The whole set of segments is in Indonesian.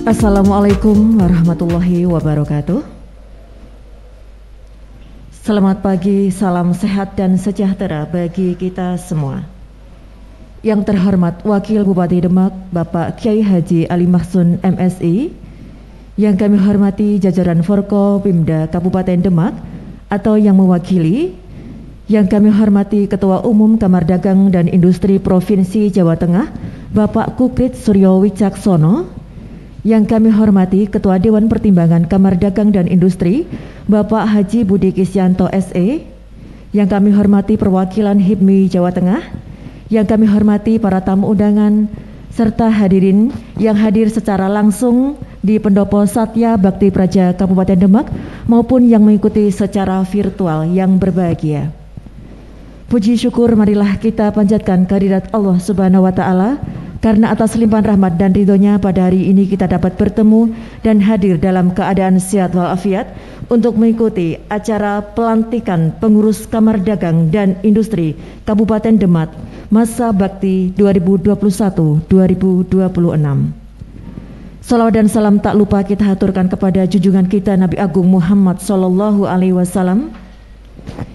Assalamualaikum warahmatullahi wabarakatuh. Selamat pagi, salam sehat dan sejahtera bagi kita semua. Yang terhormat Wakil Bupati Demak, Bapak Kiai Haji Ali Mahsun MSI, yang kami hormati jajaran Forko Pimda Kabupaten Demak atau yang mewakili, yang kami hormati Ketua Umum Kamar Dagang dan Industri Provinsi Jawa Tengah, Bapak Kukrit Suryo Wicaksono, yang kami hormati Ketua Dewan Pertimbangan Kamar Dagang dan Industri, Bapak Haji Budi Kisyanto SE, yang kami hormati perwakilan HIPMI Jawa Tengah, yang kami hormati para tamu undangan, serta hadirin yang hadir secara langsung di Pendopo Satya Bakti Praja Kabupaten Demak maupun yang mengikuti secara virtual yang berbahagia. Puji syukur marilah kita panjatkan kehadirat Allah Subhanahu wa Ta'ala, karena atas limpahan rahmat dan ridhonya pada hari ini kita dapat bertemu dan hadir dalam keadaan sehat walafiat untuk mengikuti acara pelantikan pengurus Kamar Dagang dan Industri Kabupaten Demak masa bakti 2021-2026. Salawat dan salam tak lupa kita haturkan kepada junjungan kita Nabi Agung Muhammad Sallallahu Alaihi Wasallam,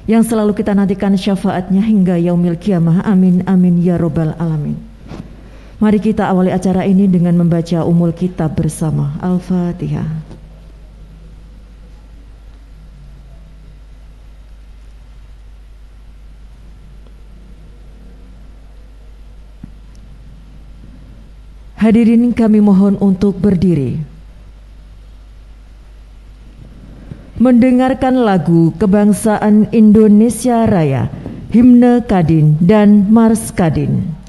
yang selalu kita nantikan syafaatnya hingga yaumil kiamah. Amin amin ya robbal alamin. Mari kita awali acara ini dengan membaca umul kitab bersama. Al-Fatihah. Hadirin kami mohon untuk berdiri. Mendengarkan lagu kebangsaan Indonesia Raya, Himne Kadin dan Mars Kadin.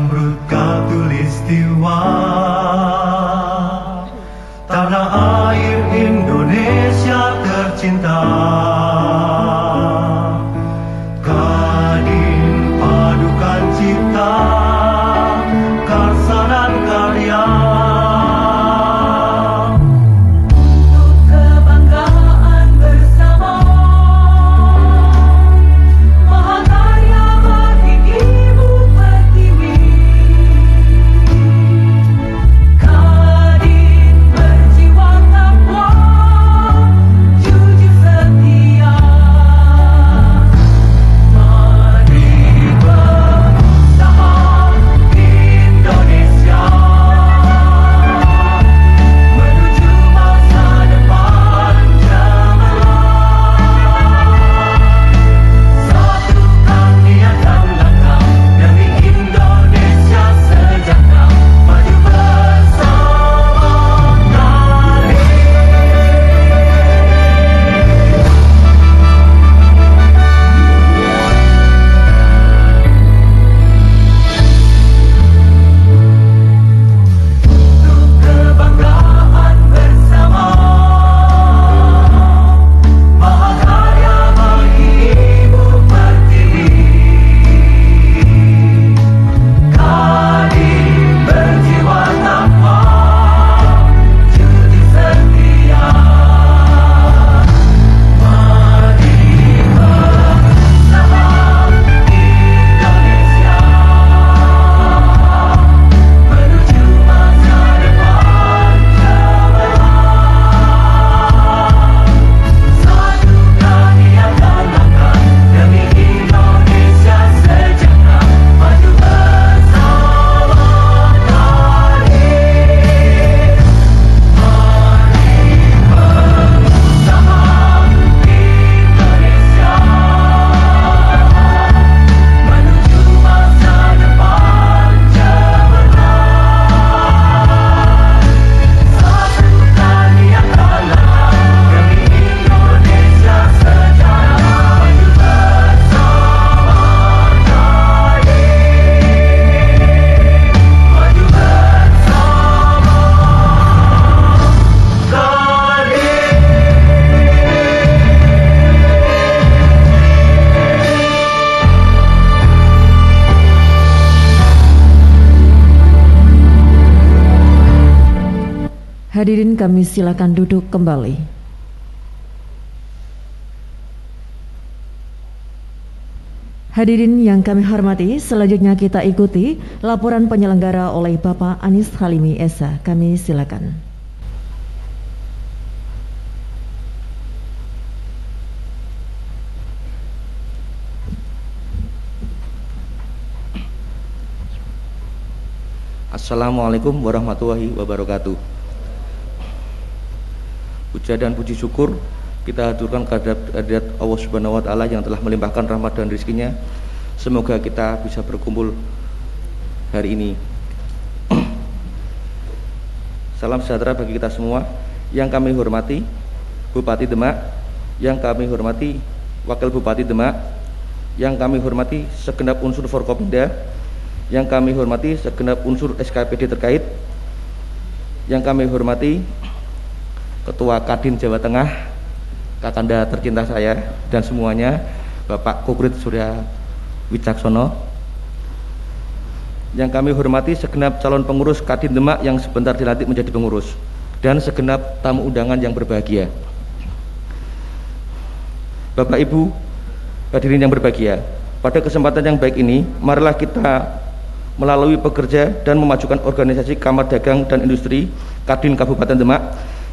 Zamrud Khatulistiwa, tanah air Indonesia tercinta. Kadin padukan cipta, karsa dan karya. Hadirin kami silakan duduk kembali. Hadirin yang kami hormati, selanjutnya kita ikuti laporan penyelenggara oleh Bapak Anis Halimi Esa. Kami silakan. Assalamualaikum warahmatullahi wabarakatuh. Puja dan puji syukur kita haturkan kehadirat Allah Subhanahu wa Ta'ala yang telah melimpahkan rahmat dan rizkinya. Semoga kita bisa berkumpul hari ini. Salam sejahtera bagi kita semua. Yang kami hormati Bupati Demak, yang kami hormati Wakil Bupati Demak, yang kami hormati segenap unsur Forkopimda, yang kami hormati segenap unsur SKPD terkait, yang kami hormati Ketua Kadin Jawa Tengah, Kakanda tercinta saya dan semuanya, Bapak Kukrit Surya Wicaksono, yang kami hormati segenap calon pengurus Kadin Demak yang sebentar dilantik menjadi pengurus, dan segenap tamu undangan yang berbahagia. Bapak Ibu hadirin yang berbahagia, pada kesempatan yang baik ini, marilah kita melalui pekerja dan memajukan organisasi Kamar Dagang dan Industri Kadin Kabupaten Demak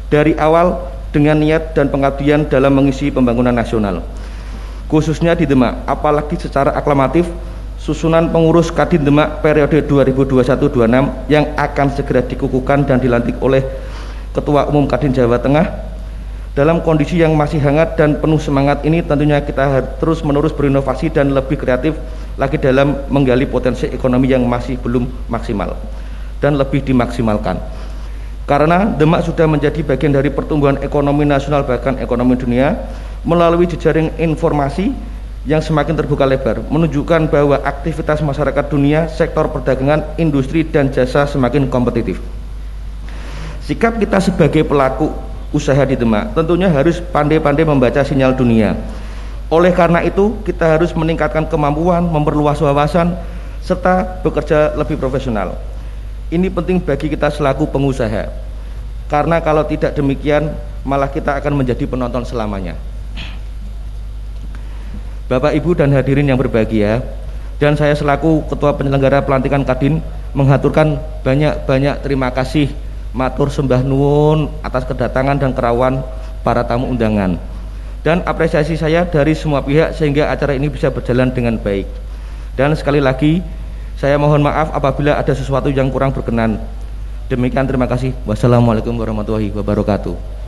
dari awal dengan niat dan pengabdian dalam mengisi pembangunan nasional, khususnya di Demak, apalagi secara aklamatif susunan pengurus Kadin Demak periode 2021-26 yang akan segera dikukuhkan dan dilantik oleh Ketua Umum Kadin Jawa Tengah. Dalam kondisi yang masih hangat dan penuh semangat ini, tentunya kita terus menerus berinovasi dan lebih kreatif lagi dalam menggali potensi ekonomi yang masih belum maksimal dan lebih dimaksimalkan. Karena Demak sudah menjadi bagian dari pertumbuhan ekonomi nasional bahkan ekonomi dunia melalui jejaring informasi yang semakin terbuka lebar, menunjukkan bahwa aktivitas masyarakat dunia, sektor perdagangan, industri, dan jasa semakin kompetitif. Sikap kita sebagai pelaku usaha di Demak tentunya harus pandai-pandai membaca sinyal dunia. Oleh karena itu, kita harus meningkatkan kemampuan, memperluas wawasan, serta bekerja lebih profesional. Ini penting bagi kita selaku pengusaha, karena kalau tidak demikian, malah kita akan menjadi penonton selamanya. Bapak, Ibu, dan hadirin yang berbahagia, dan saya selaku Ketua Penyelenggara Pelantikan Kadin mengaturkan banyak-banyak terima kasih, matur sembah nuwun atas kedatangan dan kerawan para tamu undangan, dan apresiasi saya dari semua pihak sehingga acara ini bisa berjalan dengan baik. Dan sekali lagi saya mohon maaf apabila ada sesuatu yang kurang berkenan. Demikian, terima kasih. Wassalamualaikum warahmatullahi wabarakatuh.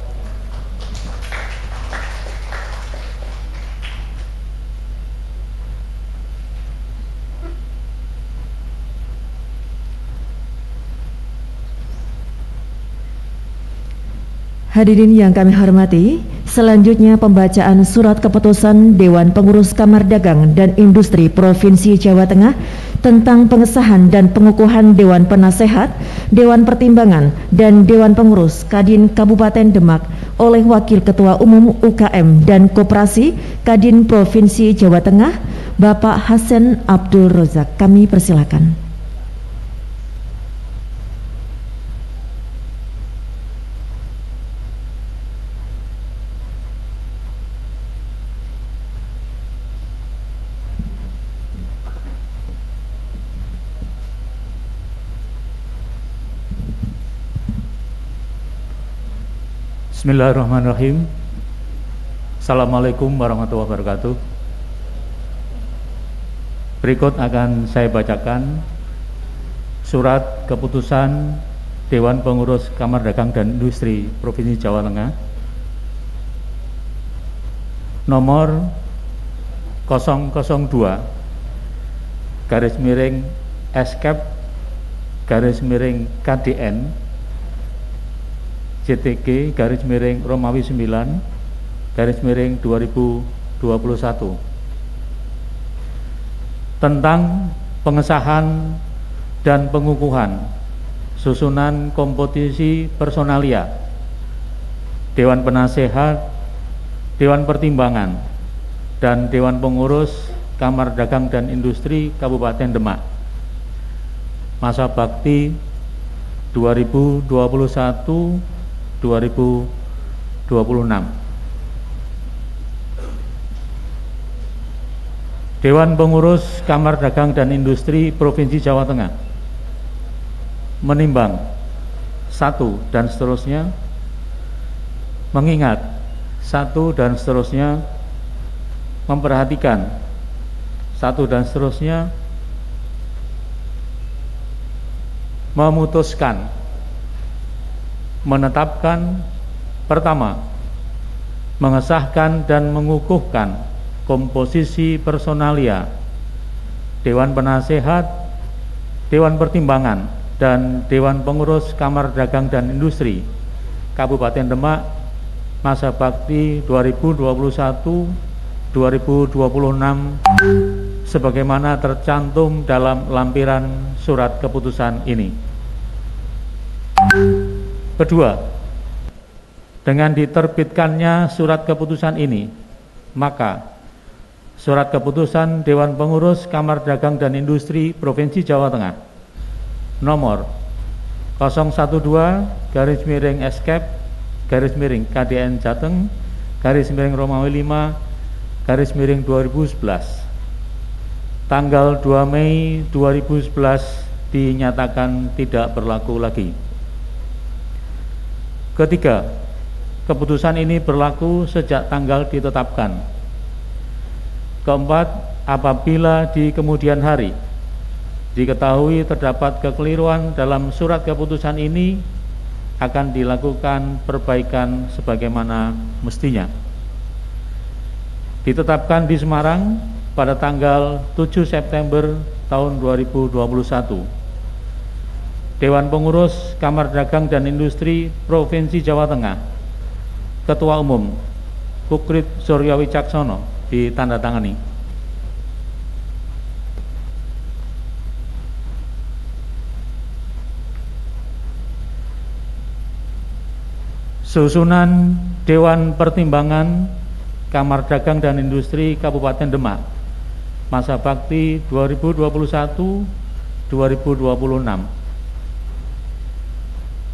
Hadirin yang kami hormati, selanjutnya pembacaan surat keputusan Dewan Pengurus Kamar Dagang dan Industri Provinsi Jawa Tengah tentang pengesahan dan pengukuhan Dewan Penasehat, Dewan Pertimbangan, dan Dewan Pengurus Kadin Kabupaten Demak oleh Wakil Ketua Umum UKM dan Koperasi Kadin Provinsi Jawa Tengah, Bapak Hasan Abdul Rozak. Kami persilakan. Bismillahirrahmanirrahim. Assalamualaikum warahmatullahi wabarakatuh. Berikut akan saya bacakan surat keputusan Dewan Pengurus Kamar Dagang dan Industri Provinsi Jawa Tengah nomor 002 garis miring SKEP garis miring KDN JTG garis miring Romawi 9 garis miring 2021 tentang pengesahan dan pengukuhan susunan komposisi personalia Dewan Penasehat, Dewan Pertimbangan, dan Dewan Pengurus Kamar Dagang dan Industri Kabupaten Demak masa bakti 2021-2026. Dewan Pengurus Kamar Dagang dan Industri Provinsi Jawa Tengah menimbang satu dan seterusnya, mengingat satu dan seterusnya, memperhatikan satu dan seterusnya, memutuskan menetapkan pertama, mengesahkan dan mengukuhkan komposisi personalia Dewan Penasehat, Dewan Pertimbangan, dan Dewan Pengurus Kamar Dagang dan Industri Kabupaten Demak masa bakti 2021-2026 sebagaimana tercantum dalam lampiran surat keputusan ini. Kedua, dengan diterbitkannya surat keputusan ini, maka surat keputusan Dewan Pengurus Kamar Dagang dan Industri Provinsi Jawa Tengah nomor 012 garis miring SKEP garis miring KDN Jateng garis miring Romawi 5 garis miring 2011 tanggal 2 Mei 2011 dinyatakan tidak berlaku lagi. Ketiga, keputusan ini berlaku sejak tanggal ditetapkan. Keempat, apabila di kemudian hari diketahui terdapat kekeliruan dalam surat keputusan ini, akan dilakukan perbaikan sebagaimana mestinya. Ditetapkan di Semarang pada tanggal 7 September tahun 2021. Dewan Pengurus Kamar Dagang dan Industri Provinsi Jawa Tengah, Ketua Umum Kukrit Surya Wicaksono, ditandatangani. Susunan Dewan Pertimbangan Kamar Dagang dan Industri Kabupaten Demak masa bakti 2021-2026.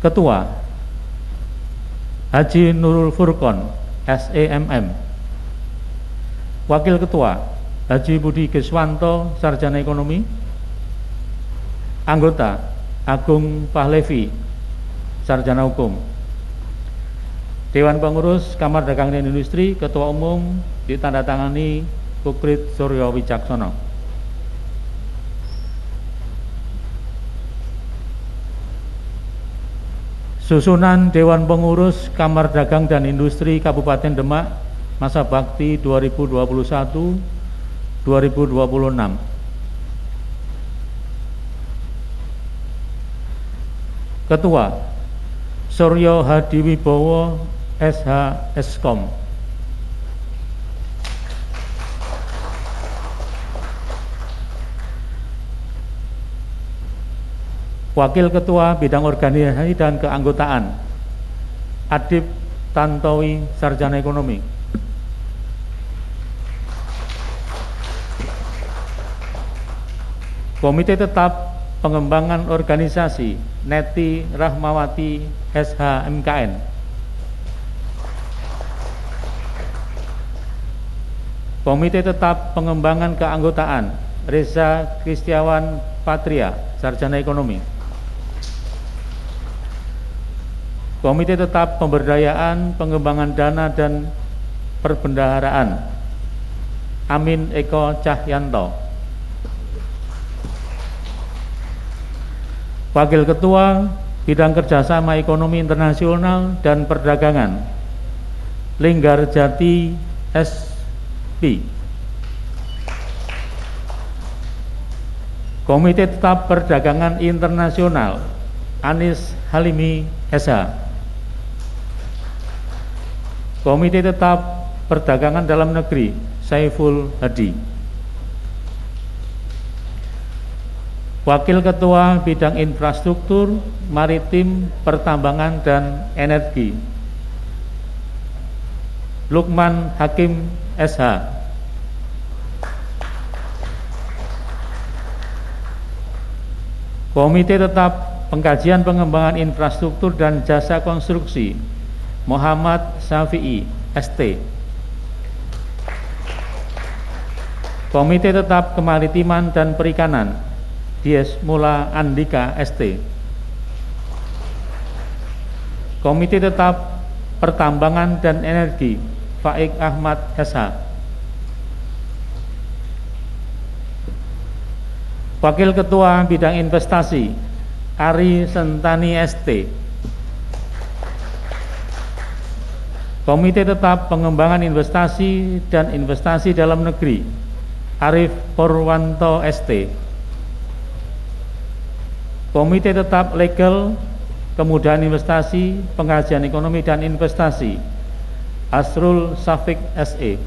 Ketua Haji Nurul Furqon, SEMM. Wakil Ketua Haji Budi Geswanto, Sarjana Ekonomi. Anggota Agung Pahlevi, Sarjana Hukum. Dewan Pengurus Kamar Dagang dan Industri, Ketua Umum ditandatangani Kukrit Suryo Wicaksono. Susunan Dewan Pengurus Kamar Dagang dan Industri Kabupaten Demak masa bakti 2021-2026. Ketua Suryo Hadiwibowo, SH Eskom. Wakil Ketua Bidang Organisasi dan Keanggotaan Adip Tantowi, Sarjana Ekonomi. Komite Tetap Pengembangan Organisasi Neti Rahmawati, SH MKN. Komite Tetap Pengembangan Keanggotaan Reza Kristiawan Patria, Sarjana Ekonomi. Komite Tetap Pemberdayaan Pengembangan Dana dan Perbendaharaan Amin Eko Cahyanto. Wakil Ketua Bidang Kerjasama Ekonomi Internasional dan Perdagangan Linggarjati SP. Komite Tetap Perdagangan Internasional Anis Halimi, SH. Komite Tetap Perdagangan Dalam Negeri Saiful Hadi. Wakil Ketua Bidang Infrastruktur, Maritim, Pertambangan, dan Energi Lukman Hakim, SH. Komite Tetap Pengkajian Pengembangan Infrastruktur dan Jasa Konstruksi Muhammad Syafi'i, ST. Komite Tetap Kemaritiman dan Perikanan Dies Mula Andika, ST. Komite Tetap Pertambangan dan Energi Faik Ahmad, SH. Wakil Ketua Bidang Investasi Ari Sentani, ST. Komite Tetap Pengembangan Investasi dan Investasi Dalam Negeri Arif Purwanto, ST. Komite Tetap Legal, Kemudahan Investasi, Pengkajian Ekonomi dan Investasi Asrul Safik, SE.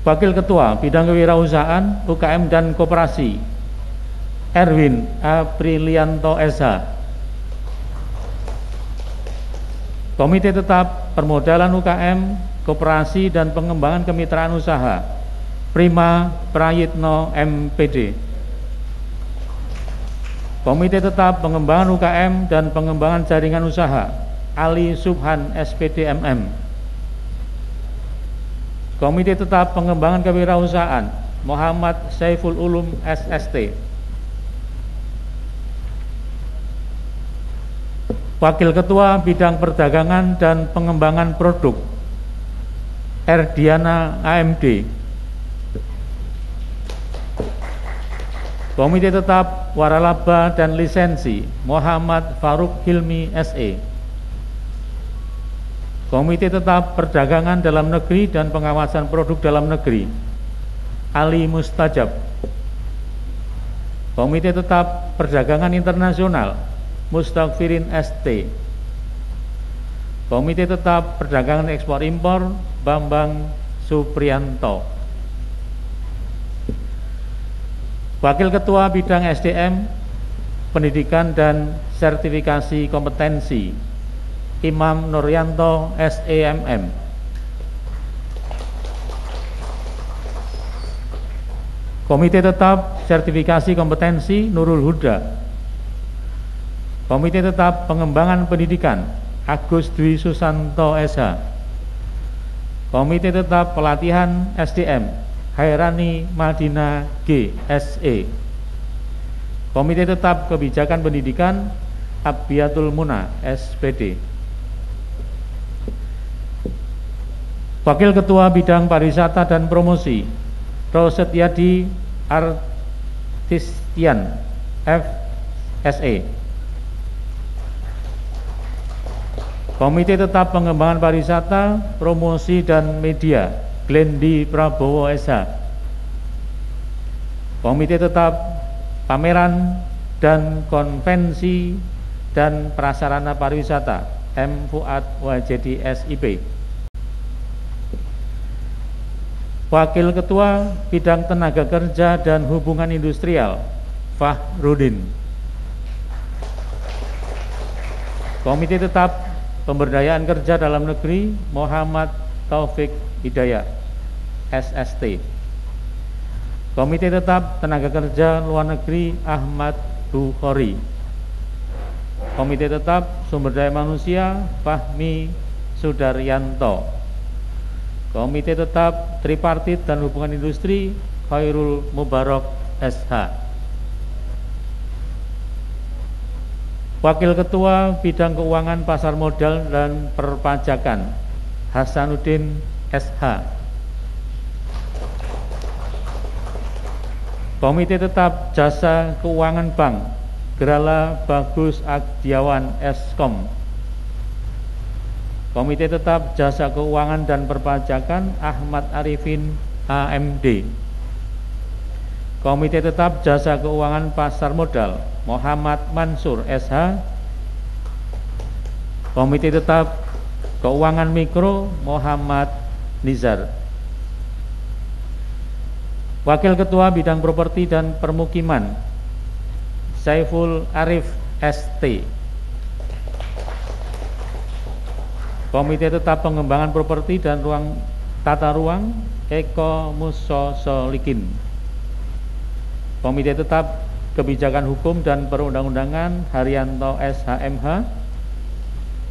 Wakil Ketua Bidang Kewirausahaan, UKM dan Koperasi Erwin Aprilianto, SH. Komite Tetap Permodalan UKM, Koperasi dan Pengembangan Kemitraan Usaha Prima Prayitno, MPD. Komite Tetap Pengembangan UKM dan Pengembangan Jaringan Usaha Ali Subhan, SPD, MM. Komite Tetap Pengembangan Kewirausahaan Muhammad Saiful Ulum, SST. Wakil Ketua Bidang Perdagangan dan Pengembangan Produk Erdiana, AMD. Komite Tetap Waralaba dan Lisensi Muhammad Faruk Hilmi, SE. Komite Tetap Perdagangan Dalam Negeri dan Pengawasan Produk Dalam Negeri Ali Mustajab. Komite Tetap Perdagangan Internasional Mustagfirin, ST. Komite Tetap Perdagangan Ekspor Impor Bambang Suprianto. Wakil Ketua Bidang SDM Pendidikan dan Sertifikasi Kompetensi Imam Nuryanto SEMM. Komite Tetap Sertifikasi Kompetensi Nurul Huda. Komite Tetap Pengembangan Pendidikan Agus Dwi Susanto SH. Komite Tetap Pelatihan SDM Hairani Madina G SE. Komite Tetap Kebijakan Pendidikan Abiyatul Muna SPD. Wakil Ketua Bidang Pariwisata dan Promosi Rosetyadi Artistian FSE. Komite Tetap Pengembangan Pariwisata, Promosi dan Media Glendi Prabowo SH. Komite Tetap Pameran dan Konvensi dan Prasarana Pariwisata M. Fuad Wajedi SIP. Wakil Ketua Bidang Tenaga Kerja dan Hubungan Industrial Fahrudin. Komite Tetap Pemberdayaan Kerja Dalam Negeri Muhammad Taufik Hidayat SST. Komite Tetap Tenaga Kerja Luar Negeri Ahmad Bukhari. Komite Tetap Sumber Daya Manusia Fahmi Sudaryanto. Komite Tetap Tripartit dan Hubungan Industri Khairul Mubarak SH. Wakil Ketua Bidang Keuangan Pasar Modal dan Perpajakan Hasanuddin SH. Komite Tetap Jasa Keuangan Bank Gerala Bagus Agdiawan Eskom. Komite Tetap Jasa Keuangan dan Perpajakan Ahmad Arifin AMD. Komite Tetap Jasa Keuangan Pasar Modal Muhammad Mansur SH. Komite Tetap Keuangan Mikro Muhammad Nizar. Wakil Ketua Bidang Properti dan Permukiman Saiful Arif ST. Komite Tetap Pengembangan Properti dan Tata Ruang Eko Musosolikin. Komite Tetap Kebijakan Hukum dan Perundang-undangan Haryanto SHMH.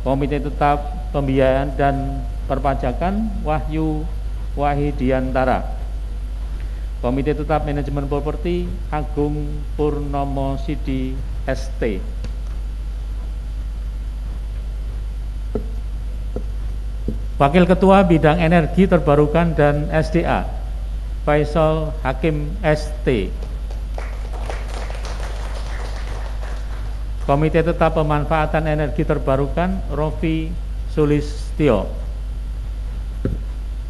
Komite Tetap Pembiayaan dan Perpajakan Wahyu Wahidiantara. Komite Tetap Manajemen Properti Agung Purnomo Sidi ST. Wakil Ketua Bidang Energi Terbarukan dan SDA Faisal Hakim ST. Komite Tetap Pemanfaatan Energi Terbarukan Rofi Sulistyo.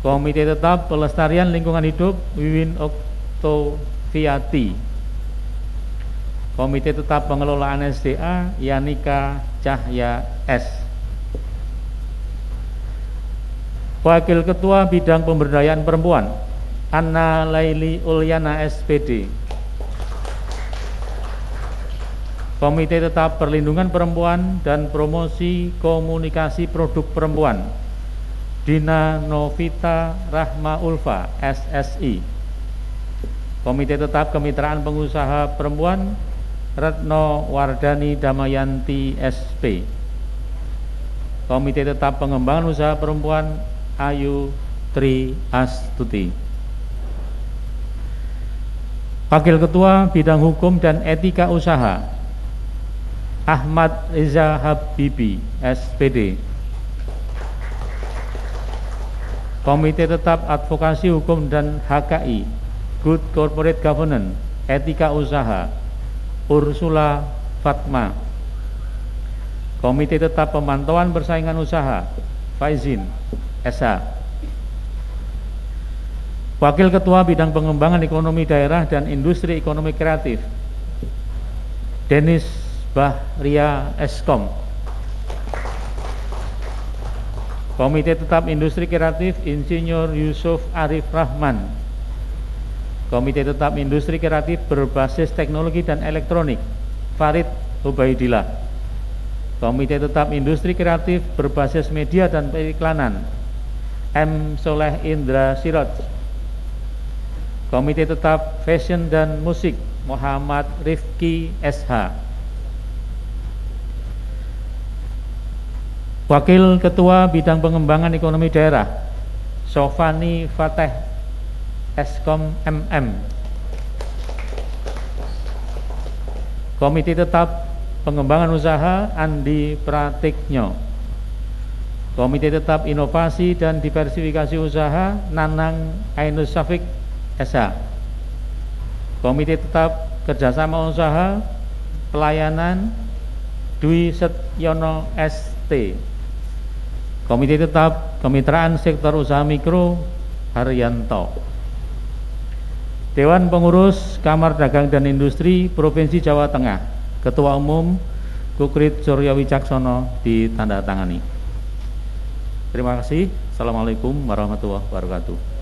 Komite Tetap Pelestarian Lingkungan Hidup Wiwin Oktoviati. Komite Tetap Pengelolaan SDA Yanika Cahya S. Wakil Ketua Bidang Pemberdayaan Perempuan Anna Laili Ulyana SPD. Komite Tetap Perlindungan Perempuan dan Promosi Komunikasi Produk Perempuan Dina Novita Rahma Ulfa SSI. Komite Tetap Kemitraan Pengusaha Perempuan Retno Wardani Damayanti SP. Komite Tetap Pengembangan Usaha Perempuan Ayu Tri Astuti. Wakil Ketua Bidang Hukum dan Etika Usaha Ahmad Reza Habibi SPD. Komite Tetap Advokasi Hukum dan HKI Good Corporate Governance Etika Usaha Ursula Fatma. Komite Tetap Pemantauan Persaingan Usaha Faizin SH. Wakil Ketua Bidang Pengembangan Ekonomi Daerah dan Industri Ekonomi Kreatif Denis Bahria Eskom. Komite Tetap Industri Kreatif Insinyur Yusuf Arif Rahman. Komite Tetap Industri Kreatif Berbasis Teknologi dan Elektronik Farid Ubaidillah. Komite Tetap Industri Kreatif Berbasis Media dan Periklanan, M. Soleh Indra Siroj. Komite Tetap Fashion dan Musik, Muhammad Rifki SH. Wakil Ketua Bidang Pengembangan Ekonomi Daerah, Sofani Fateh Eskom MM. Komite Tetap Pengembangan Usaha, Andi Pratiknyo. Komite Tetap Inovasi dan Diversifikasi Usaha, Nanang Ainus Safik SH. Komite Tetap Kerjasama Usaha Pelayanan, Dwi Setyono ST. Komite Tetap Kemitraan Sektor Usaha Mikro, Haryanto. Dewan Pengurus Kamar Dagang dan Industri Provinsi Jawa Tengah, Ketua Umum Kukrit Suryo Wicaksono ditandatangani. Terima kasih. Assalamualaikum warahmatullahi wabarakatuh.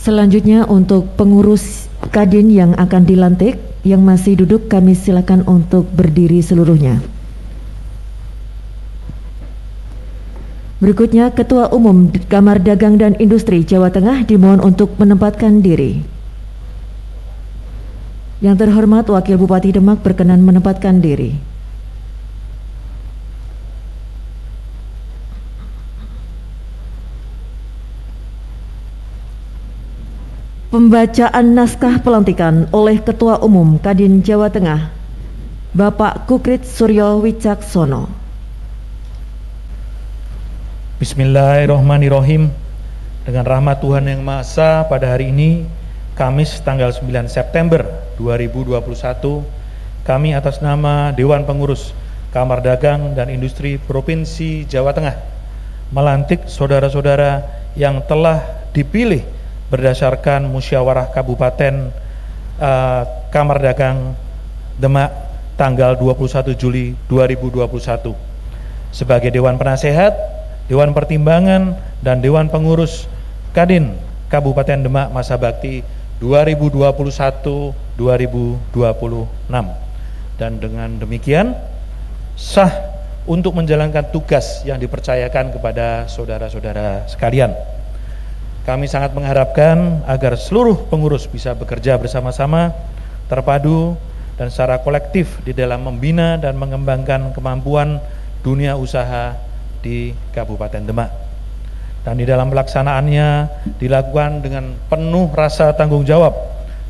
Selanjutnya untuk pengurus Kadin yang akan dilantik, yang masih duduk kami silakan untuk berdiri seluruhnya. Berikutnya Ketua Umum Kamar Dagang dan Industri Jawa Tengah dimohon untuk menempatkan diri. Yang terhormat Wakil Bupati Demak berkenan menempatkan diri. Pembacaan naskah pelantikan oleh Ketua Umum Kadin Jawa Tengah, Bapak Kukrit Suryo Wicaksono. Bismillahirrahmanirrahim. Dengan rahmat Tuhan Yang Maha Esa, pada hari ini, Kamis tanggal 9 September 2021, kami atas nama Dewan Pengurus Kamar Dagang dan Industri Provinsi Jawa Tengah melantik saudara-saudara yang telah dipilih berdasarkan musyawarah Kabupaten Kamar Dagang Demak tanggal 21 Juli 2021 sebagai Dewan Penasehat, Dewan Pertimbangan, dan Dewan Pengurus Kadin Kabupaten Demak masa bakti 2021-2026. Dan dengan demikian sah untuk menjalankan tugas yang dipercayakan kepada saudara-saudara sekalian. Kami sangat mengharapkan agar seluruh pengurus bisa bekerja bersama-sama, terpadu, dan secara kolektif di dalam membina dan mengembangkan kemampuan dunia usaha di Kabupaten Demak. Dan di dalam pelaksanaannya dilakukan dengan penuh rasa tanggung jawab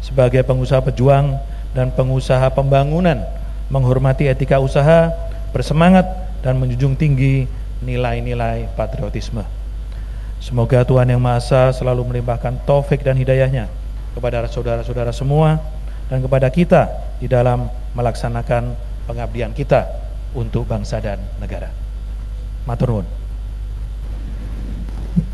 sebagai pengusaha pejuang dan pengusaha pembangunan, menghormati etika usaha, bersemangat, dan menjunjung tinggi nilai-nilai patriotisme. Semoga Tuhan Yang Maha Esa selalu melimpahkan taufik dan hidayahnya kepada saudara-saudara semua dan kepada kita di dalam melaksanakan pengabdian kita untuk bangsa dan negara. Matur nuwun.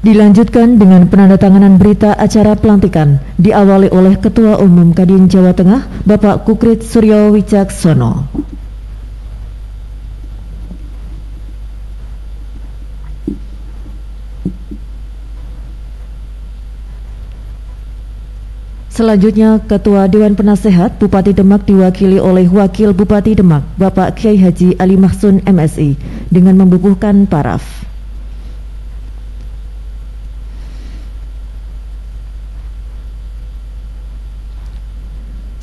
Dilanjutkan dengan penandatanganan berita acara pelantikan diawali oleh Ketua Umum Kadin Jawa Tengah, Bapak Kukrit Suryo Wicaksono. Selanjutnya, Ketua Dewan Penasehat Bupati Demak diwakili oleh Wakil Bupati Demak, Bapak Kiai Haji Ali Mahsun MSI, dengan membubuhkan paraf.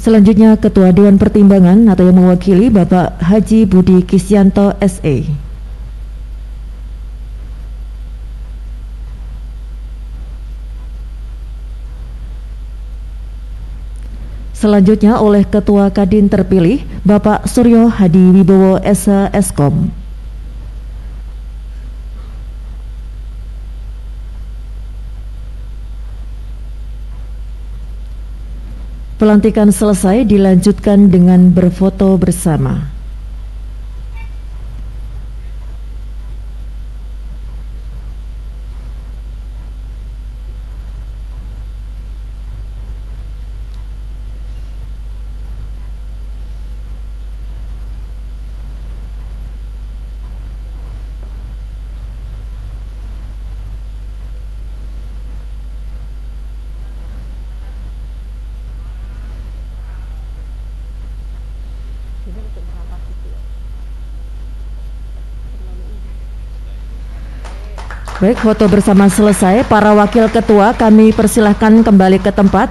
Selanjutnya, Ketua Dewan Pertimbangan atau yang mewakili Bapak Haji Budi Kisyanto SE. Selanjutnya oleh Ketua Kadin terpilih Bapak Suryo Hadi Wibowo SH Eskom. Pelantikan selesai, dilanjutkan dengan berfoto bersama. Baik, foto bersama selesai. Para wakil ketua kami persilahkan kembali ke tempat.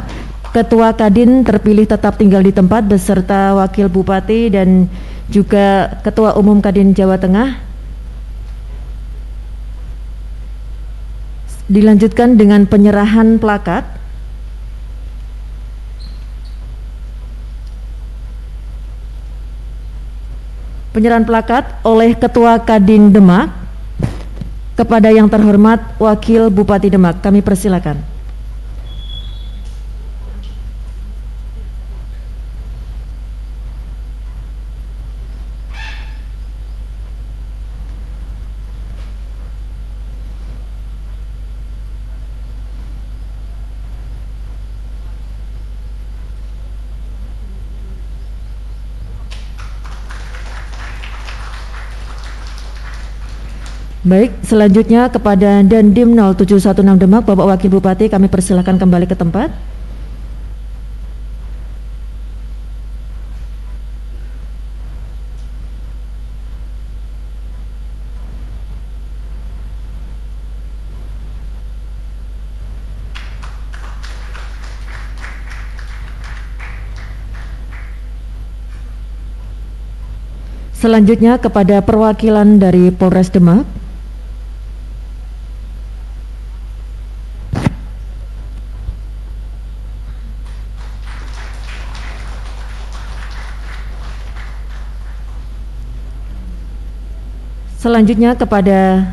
Ketua Kadin terpilih tetap tinggal di tempat beserta Wakil Bupati dan juga Ketua Umum Kadin Jawa Tengah. Dilanjutkan dengan penyerahan plakat. Penyerahan plakat oleh Ketua Kadin Demak kepada yang terhormat Wakil Bupati Demak. Kami persilakan. Baik, selanjutnya kepada Dandim 0716 Demak, Bapak Wakil Bupati, kami persilakan kembali ke tempat. Selanjutnya kepada perwakilan dari Polres Demak. Selanjutnya kepada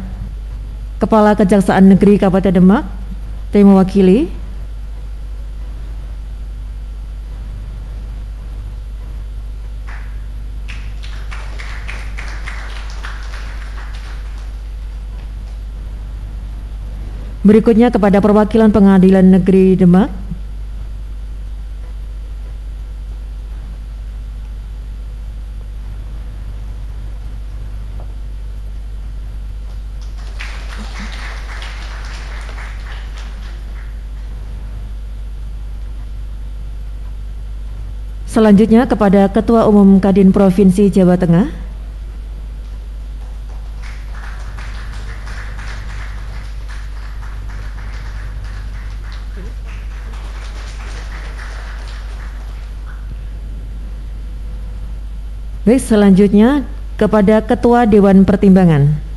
Kepala Kejaksaan Negeri Kabupaten Demak, yang mewakili. Berikutnya kepada perwakilan Pengadilan Negeri Demak. Selanjutnya kepada Ketua Umum Kadin Provinsi Jawa Tengah. Baik, selanjutnya kepada Ketua Dewan Pertimbangan.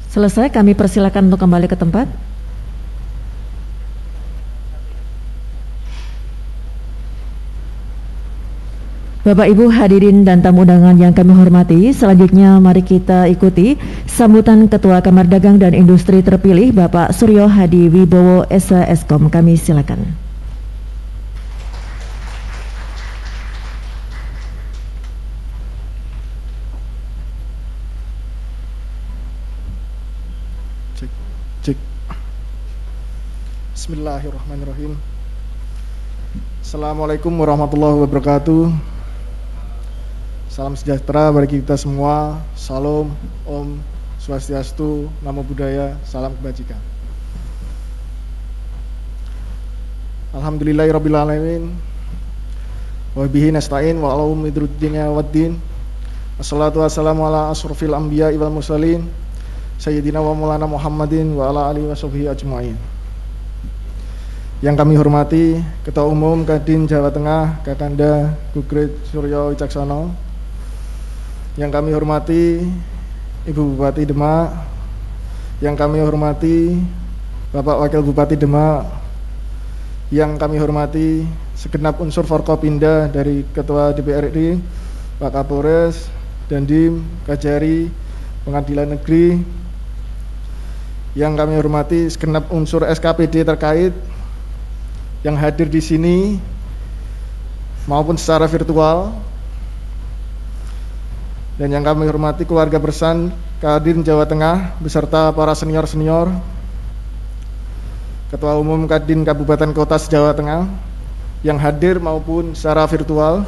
Selesai, kami persilakan untuk kembali ke tempat. Bapak Ibu hadirin dan tamu undangan yang kami hormati, selanjutnya mari kita ikuti sambutan Ketua Kamar Dagang dan Industri terpilih Bapak Suryo Hadi Wibowo SH-Eskom. Kami silakan. Bismillahirrahmanirrahim. Assalamualaikum warahmatullahi wabarakatuh. Salam sejahtera bagi kita semua. Salam, Om Swastiastu, Namo Buddhaya, salam kebajikan. Alhamdulillahirabbil alamin. Wa bihi nasta'in wa ala umuri dunya waddin. Wassalatu wassalamu ala asrofil anbiya'i wal mursalin Sayyidina wa Maulana Muhammadin wa ala alihi washabbihi ajma'in. Yang kami hormati Ketua Umum Kadin Jawa Tengah Kakanda Gugrit Suryo Wicaksono. Yang kami hormati Ibu Bupati Demak. Yang kami hormati Bapak Wakil Bupati Demak. Yang kami hormati segenap unsur Forkopimda dari Ketua DPRD, Pak Kapolres, Dandim, Kajari, Pengadilan Negeri. Yang kami hormati segenap unsur SKPD terkait yang hadir di sini maupun secara virtual, dan yang kami hormati keluarga besar Kadin Jawa Tengah beserta para senior-senior, Ketua Umum Kadin Kabupaten Kota Jawa Tengah yang hadir maupun secara virtual,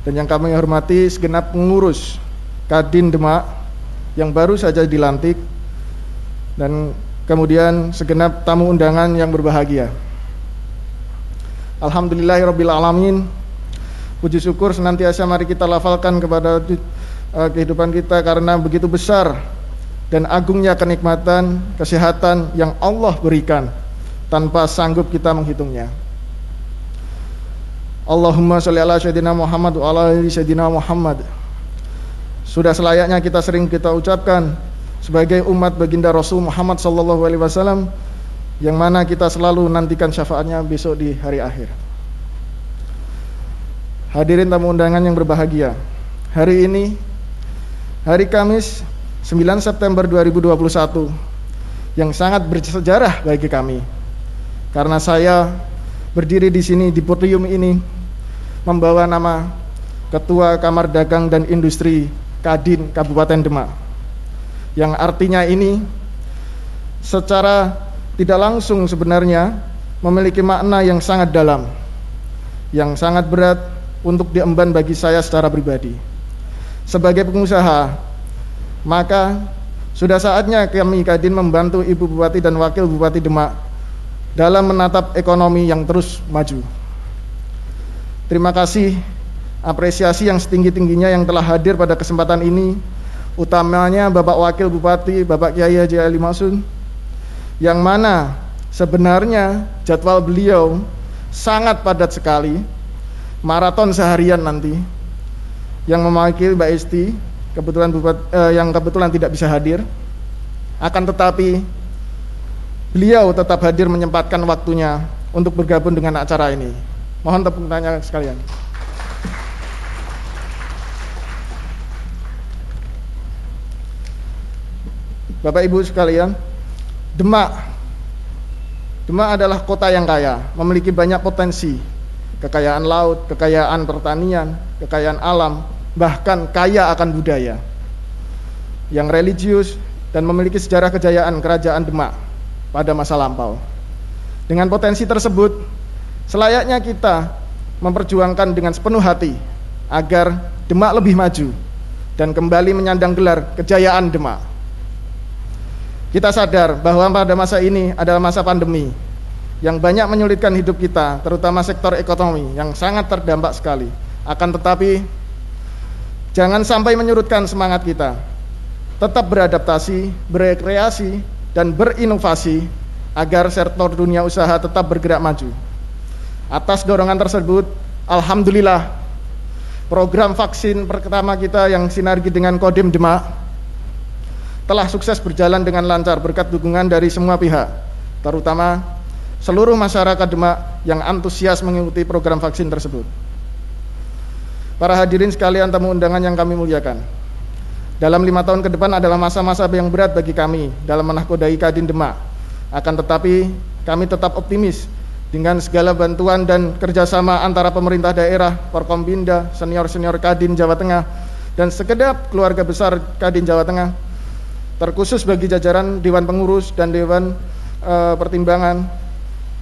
dan yang kami hormati segenap pengurus Kadin Demak yang baru saja dilantik dan kemudian segenap tamu undangan yang berbahagia. Alhamdulillahirabbil alamin. Puji syukur senantiasa mari kita lafalkan kepada kehidupan kita, karena begitu besar dan agungnya kenikmatan, kesehatan yang Allah berikan tanpa sanggup kita menghitungnya. Allahumma sholli ala sayyidina Muhammad wa ala ali sayyidina Muhammad. Sudah selayaknya kita sering kita ucapkan sebagai umat baginda Rasul Muhammad sallallahu alaihi wasallam, yang mana kita selalu nantikan syafaatnya besok di hari akhir. Hadirin tamu undangan yang berbahagia, hari ini hari Kamis 9 September 2021 yang sangat bersejarah bagi kami, karena saya berdiri di sini di podium ini membawa nama Ketua Kamar Dagang dan Industri Kadin Kabupaten Demak, yang artinya ini secara tidak langsung sebenarnya memiliki makna yang sangat dalam, yang sangat berat untuk diemban bagi saya secara pribadi. Sebagai pengusaha, maka sudah saatnya kami Kadin membantu Ibu Bupati dan Wakil Bupati Demak dalam menatap ekonomi yang terus maju. Terima kasih, apresiasi yang setinggi-tingginya yang telah hadir pada kesempatan ini, utamanya Bapak Wakil Bupati, Bapak Kiai Haji Ali Mahsun, yang mana sebenarnya jadwal beliau sangat padat sekali, maraton seharian nanti, yang mewakili Mbak Esti, yang kebetulan tidak bisa hadir. Akan tetapi beliau tetap hadir menyempatkan waktunya untuk bergabung dengan acara ini. Mohon tepuk tangan sekalian. Bapak Ibu sekalian, Demak adalah kota yang kaya, memiliki banyak potensi, kekayaan laut, kekayaan pertanian, kekayaan alam, bahkan kaya akan budaya yang religius, dan memiliki sejarah kejayaan kerajaan Demak pada masa lampau. Dengan potensi tersebut, selayaknya kita memperjuangkan dengan sepenuh hati agar Demak lebih maju dan kembali menyandang gelar kejayaan Demak. Kita sadar bahwa pada masa ini adalah masa pandemi yang banyak menyulitkan hidup kita, terutama sektor ekonomi yang sangat terdampak sekali. Akan tetapi, jangan sampai menyurutkan semangat kita. Tetap beradaptasi, berekreasi, dan berinovasi agar sektor dunia usaha tetap bergerak maju. Atas dorongan tersebut, alhamdulillah, program vaksin pertama kita yang sinergi dengan Kodim Demak telah sukses berjalan dengan lancar berkat dukungan dari semua pihak, terutama seluruh masyarakat Demak yang antusias mengikuti program vaksin tersebut. Para hadirin sekalian tamu undangan yang kami muliakan, dalam 5 tahun ke depan adalah masa-masa yang berat bagi kami dalam menahkodai Kadin Demak. Akan tetapi kami tetap optimis dengan segala bantuan dan kerjasama antara pemerintah daerah, Forkombinda, senior-senior Kadin Jawa Tengah, dan segenap keluarga besar Kadin Jawa Tengah, terkhusus bagi jajaran Dewan Pengurus dan Dewan Pertimbangan.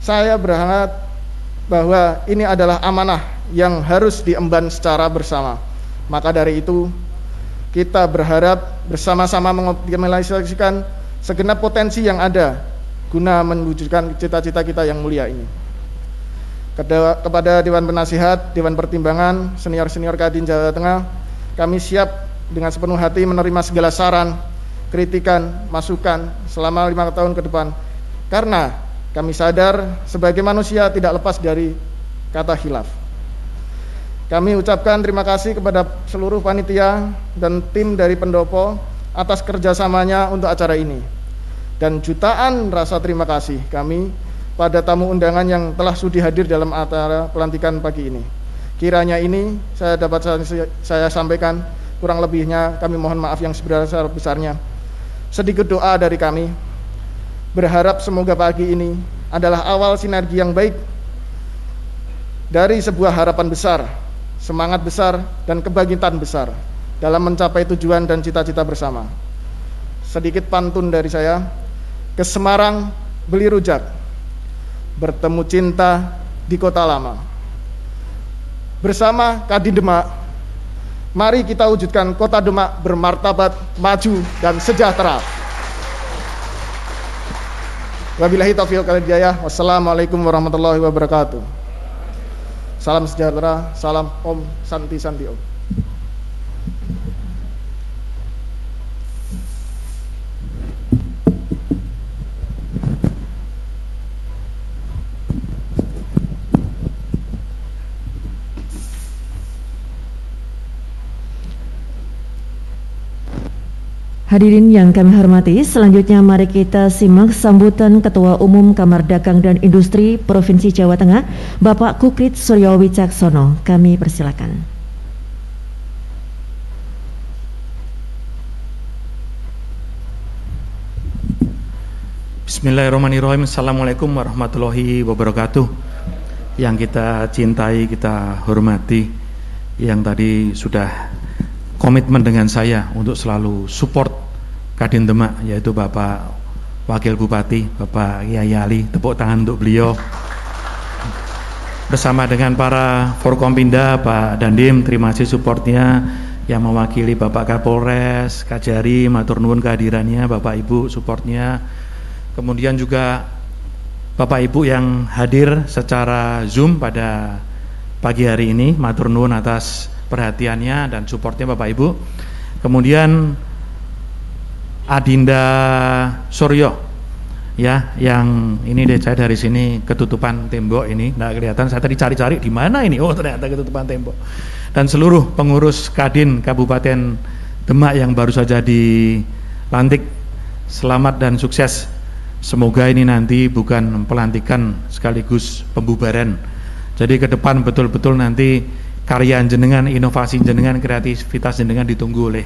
Saya berharap bahwa ini adalah amanah yang harus diemban secara bersama. Maka dari itu, kita berharap bersama-sama mengoptimalisasikan segenap potensi yang ada guna mewujudkan cita-cita kita yang mulia ini. Kepada Dewan Penasihat, Dewan Pertimbangan, senior-senior Kadin Jawa Tengah, kami siap dengan sepenuh hati menerima segala saran, kritikan, masukan selama 5 tahun ke depan, karena kami sadar sebagai manusia tidak lepas dari kata khilaf. Kami ucapkan terima kasih kepada seluruh panitia dan tim dari pendopo atas kerjasamanya untuk acara ini, dan jutaan rasa terima kasih kami pada tamu undangan yang telah sudi hadir dalam acara pelantikan pagi ini. Kiranya ini saya sampaikan, kurang lebihnya kami mohon maaf yang sebesar-besarnya. Sedikit doa dari kami, berharap semoga pagi ini adalah awal sinergi yang baik dari sebuah harapan besar, semangat besar, dan kebangkitan besar dalam mencapai tujuan dan cita-cita bersama. Sedikit pantun dari saya, ke Semarang beli rujak, bertemu cinta di kota lama. Bersama Kadin Demak, mari kita wujudkan kota Demak bermartabat, maju, dan sejahtera. Wabillahi taufiq wal hidayah. Wassalamualaikum warahmatullahi wabarakatuh. Salam sejahtera, salam Om, santi-santi Om. Hadirin yang kami hormati, selanjutnya mari kita simak sambutan Ketua Umum Kamar Dagang dan Industri Provinsi Jawa Tengah, Bapak Kukrit Suryo Wicaksono. Kami persilakan. Bismillahirrahmanirrahim. Assalamualaikum warahmatullahi wabarakatuh. Yang kita cintai, kita hormati, yang tadi sudah komitmen dengan saya untuk selalu support Kadin Demak, yaitu Bapak Wakil Bupati, Bapak Kiai Ali. Tepuk tangan untuk beliau. Bersama dengan para Forkompinda, Pak Dandim, terima kasih supportnya. Yang mewakili Bapak Kapolres, Kajari, matur nuwun kehadirannya, Bapak Ibu supportnya. Kemudian juga Bapak Ibu yang hadir secara Zoom pada pagi hari ini, matur nuwun atas perhatiannya dan supportnya Bapak Ibu. Kemudian Adinda Suryo, ya, yang ini deh, saya dari sini ketutupan tembok ini nggak kelihatan, saya tadi cari-cari di mana ini, oh ternyata ketutupan tembok. Dan seluruh pengurus Kadin Kabupaten Demak yang baru saja dilantik, selamat dan sukses. Semoga ini nanti bukan pelantikan sekaligus pembubaran. Jadi ke depan betul-betul nanti karya jenengan, inovasi jenengan, kreativitas jenengan ditunggu oleh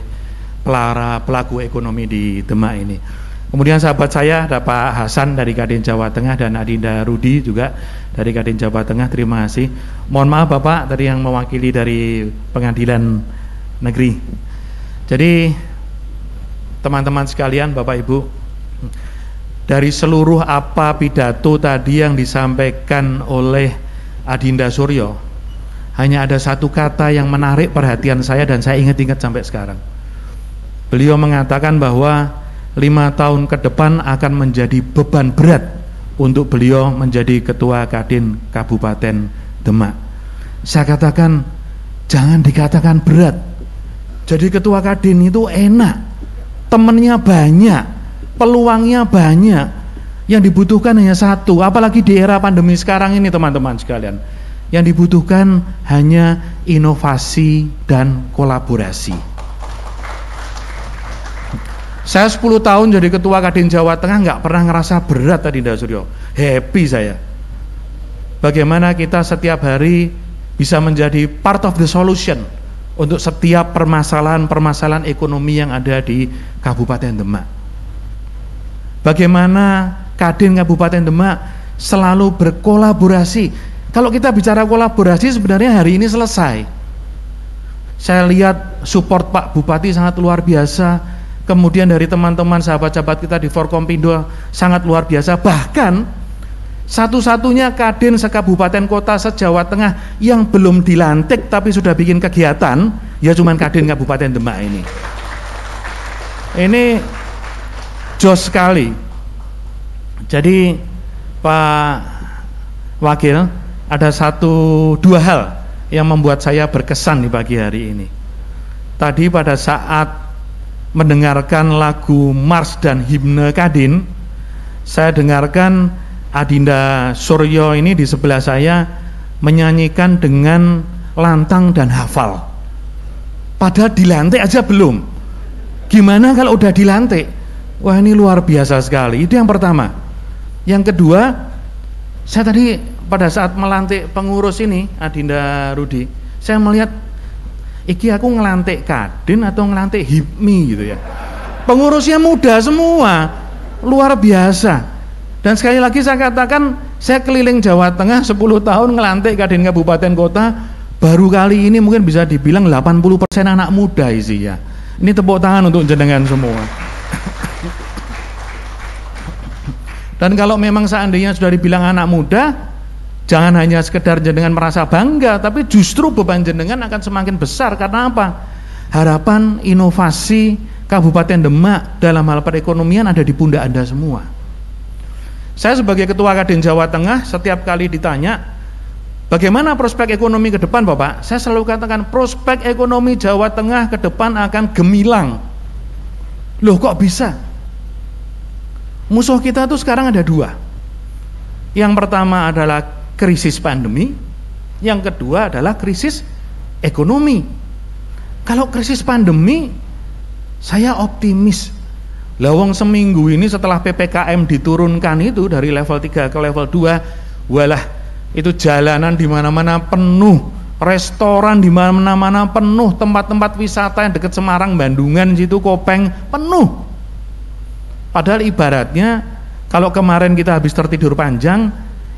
para pelaku ekonomi di Demak ini. Kemudian sahabat saya ada Pak Hasan dari Kadin Jawa Tengah dan Adinda Rudi juga dari Kadin Jawa Tengah, terima kasih. Mohon maaf Bapak tadi yang mewakili dari Pengadilan Negeri. Jadi teman-teman sekalian, Bapak Ibu, dari seluruh apa pidato tadi yang disampaikan oleh Adinda Suryo, hanya ada satu kata yang menarik perhatian saya dan saya ingat-ingat sampai sekarang. Beliau mengatakan bahwa 5 tahun ke depan akan menjadi beban berat untuk beliau menjadi Ketua Kadin Kabupaten Demak. Saya katakan, jangan dikatakan berat. Jadi Ketua Kadin itu enak, temennya banyak, peluangnya banyak. Yang dibutuhkan hanya satu, apalagi di era pandemi sekarang ini teman-teman sekalian. Yang dibutuhkan hanya inovasi dan kolaborasi. Saya 10 tahun jadi Ketua Kadin Jawa Tengah nggak pernah ngerasa berat tadi Adinda Suryo. Happy saya. Bagaimana kita setiap hari bisa menjadi part of the solution untuk setiap permasalahan-permasalahan ekonomi yang ada di Kabupaten Demak. Bagaimana Kadin Kabupaten Demak selalu berkolaborasi. Kalau kita bicara kolaborasi sebenarnya hari ini selesai. Saya lihat support Pak Bupati sangat luar biasa. Kemudian dari teman-teman sahabat-sahabat kita di Forkompindo sangat luar biasa. Bahkan satu-satunya Kadin sekabupaten kota se-Jawa Tengah yang belum dilantik tapi sudah bikin kegiatan, ya cuman Kadin Kabupaten Demak ini. Ini jos sekali. Jadi Pak Wakil, ada dua hal yang membuat saya berkesan di pagi hari ini. Tadi pada saat mendengarkan lagu Mars dan himne Kadin, saya dengarkan Adinda Suryo ini di sebelah saya menyanyikan dengan lantang dan hafal. Padahal dilantik aja belum. Gimana kalau udah dilantik? Wah, ini luar biasa sekali. Itu yang pertama. Yang kedua, saya tadi pada saat melantik pengurus ini, Adinda Rudi, saya melihat iki aku ngelantik Kadin atau ngelantik HIPMI gitu ya. Pengurusnya muda semua, luar biasa. Dan sekali lagi saya katakan, saya keliling Jawa Tengah 10 tahun ngelantik Kadin Kabupaten Kota, baru kali ini mungkin bisa dibilang 80% anak muda isinya. Ini tepuk tangan untuk jenengan semua. Dan kalau memang seandainya sudah dibilang anak muda, jangan hanya sekedar jenengan merasa bangga, tapi justru beban jenengan akan semakin besar. Karena apa? Harapan inovasi Kabupaten Demak dalam hal perekonomian ada di pundak Anda semua. Saya sebagai Ketua Kadin Jawa Tengah setiap kali ditanya bagaimana prospek ekonomi ke depan Bapak, saya selalu katakan prospek ekonomi Jawa Tengah ke depan akan gemilang. Loh kok bisa? Musuh kita tuh sekarang ada dua. Yang pertama adalah krisis pandemi, yang kedua adalah krisis ekonomi. Kalau krisis pandemi, saya optimis. Lawang seminggu ini setelah PPKM diturunkan itu dari level 3 ke level 2, walah itu jalanan di mana-mana penuh, restoran di mana-mana penuh, tempat-tempat wisata yang dekat Semarang, Bandungan situ, Kopeng penuh. Padahal ibaratnya kalau kemarin kita habis tertidur panjang,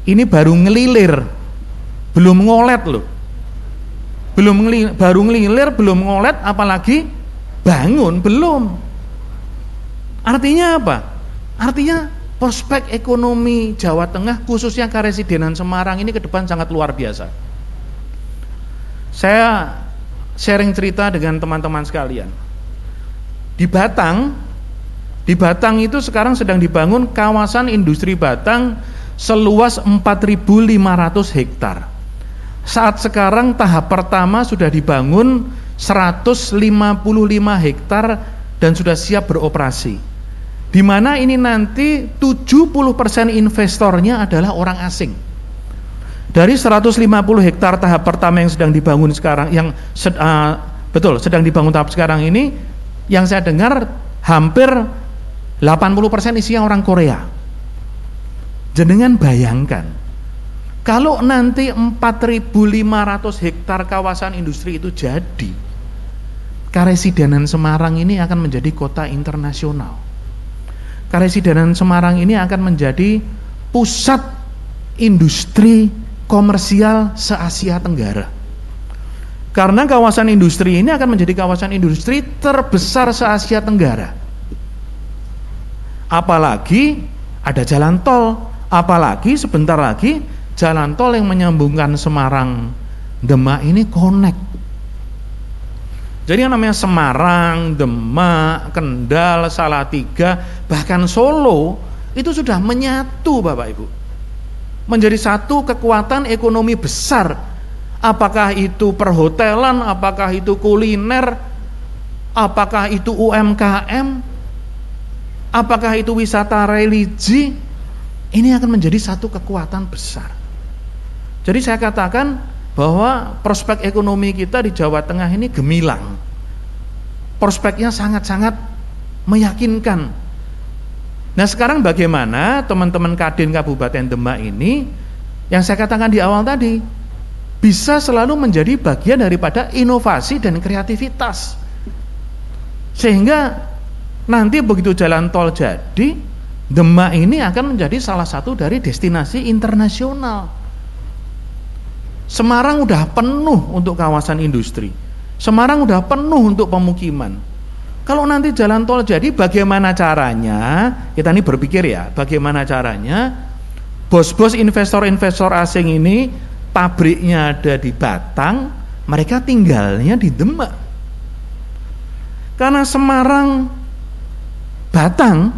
ini baru ngelilir, belum ngolet loh. Baru ngelilir, belum ngolet, apalagi bangun, belum. Artinya apa? Artinya prospek ekonomi Jawa Tengah khususnya Karesidenan Semarang ini ke depan sangat luar biasa. Saya sharing cerita dengan teman-teman sekalian. Di Batang itu sekarang sedang dibangun kawasan industri Batang seluas 4.500 hektar. Saat sekarang tahap pertama sudah dibangun 155 hektar dan sudah siap beroperasi. Di mana ini nanti 70% investornya adalah orang asing. Dari 150 hektar tahap pertama yang sedang dibangun sekarang, sedang dibangun tahap sekarang ini, yang saya dengar hampir 80% isinya orang Korea. Jenengan bayangkan, kalau nanti 4.500 hektar kawasan industri itu jadi, Karesidenan Semarang ini akan menjadi kota internasional. Karesidenan Semarang ini akan menjadi pusat industri komersial se-Asia Tenggara. Karena kawasan industri ini akan menjadi kawasan industri terbesar se-Asia Tenggara. Apalagi ada jalan tol, apalagi sebentar lagi jalan tol yang menyambungkan Semarang Demak ini connect. Jadi yang namanya Semarang, Demak, Kendal, Salatiga, bahkan Solo itu sudah menyatu Bapak Ibu, menjadi satu kekuatan ekonomi besar. Apakah itu perhotelan, apakah itu kuliner, apakah itu UMKM, apakah itu wisata religi, ini akan menjadi satu kekuatan besar. Jadi saya katakan bahwa prospek ekonomi kita di Jawa Tengah ini gemilang. Prospeknya sangat-sangat meyakinkan. Nah sekarang bagaimana teman-teman Kadin Kabupaten Demak ini, yang saya katakan di awal tadi, bisa selalu menjadi bagian daripada inovasi dan kreativitas. Sehingga nanti begitu jalan tol jadi, Demak ini akan menjadi salah satu dari destinasi internasional. Semarang udah penuh untuk kawasan industri. Semarang udah penuh untuk pemukiman. Kalau nanti jalan tol jadi, bagaimana caranya? Kita ini berpikir ya, bagaimana caranya bos-bos investor-investor asing ini pabriknya ada di Batang, mereka tinggalnya di Demak. Karena Semarang Batang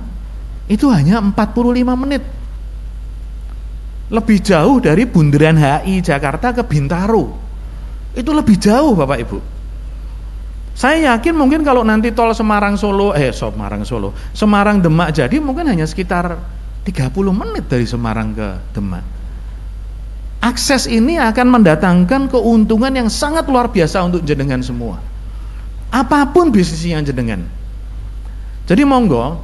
itu hanya 45 menit. Lebih jauh dari bundaran HI Jakarta ke Bintaro. Itu lebih jauh Bapak Ibu. Saya yakin mungkin kalau nanti tol Semarang Demak jadi mungkin hanya sekitar 30 menit dari Semarang ke Demak. Akses ini akan mendatangkan keuntungan yang sangat luar biasa untuk jenengan semua. Apapun bisnisnya jenengan. Jadi monggo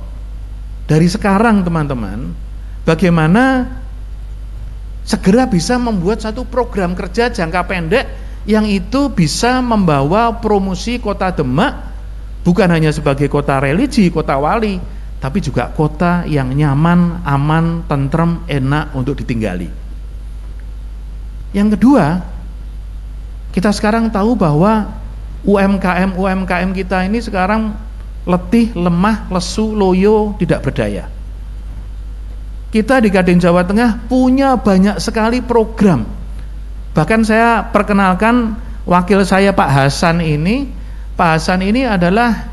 dari sekarang teman-teman, bagaimana segera bisa membuat satu program kerja jangka pendek yang itu bisa membawa promosi kota Demak bukan hanya sebagai kota religi, kota wali, tapi juga kota yang nyaman, aman, tentrem, enak untuk ditinggali. Yang kedua, kita sekarang tahu bahwa UMKM kita ini sekarang letih, lemah, lesu, loyo, tidak berdaya. Kita di Kadin Jawa Tengah punya banyak sekali program. Bahkan saya perkenalkan wakil saya Pak Hasan ini. Pak Hasan ini adalah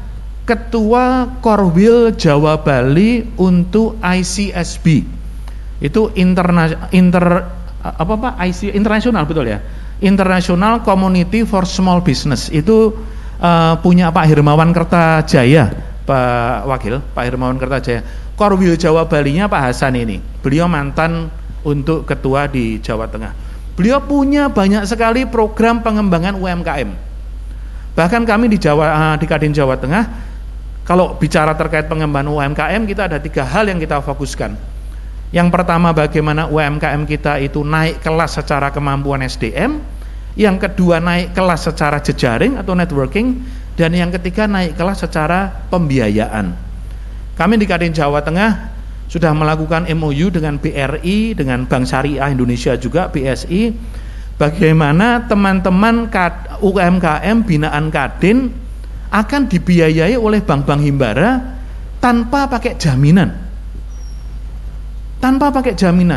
Ketua Korwil Jawa Bali untuk ICSB. Itu internasional, betul ya? International Community for Small Business. Itu punya Pak Hermawan Kertajaya, Pak Wakil, Pak Hermawan Kertajaya. Korwil Jawa Balinya Pak Hasan ini. Beliau mantan untuk ketua di Jawa Tengah. Beliau punya banyak sekali program pengembangan UMKM. Bahkan kami di Kadin Jawa Tengah, kalau bicara terkait pengembangan UMKM, kita ada 3 hal yang kita fokuskan. Yang pertama, bagaimana UMKM kita itu naik kelas secara kemampuan SDM. Yang kedua, naik kelas secara jejaring atau networking. Dan yang ketiga, naik kelas secara pembiayaan. Kami di Kadin Jawa Tengah sudah melakukan MOU dengan BRI, dengan Bank Syariah Indonesia juga, BSI. Bagaimana teman-teman UMKM binaan Kadin akan dibiayai oleh bank-bank himbara tanpa pakai jaminan.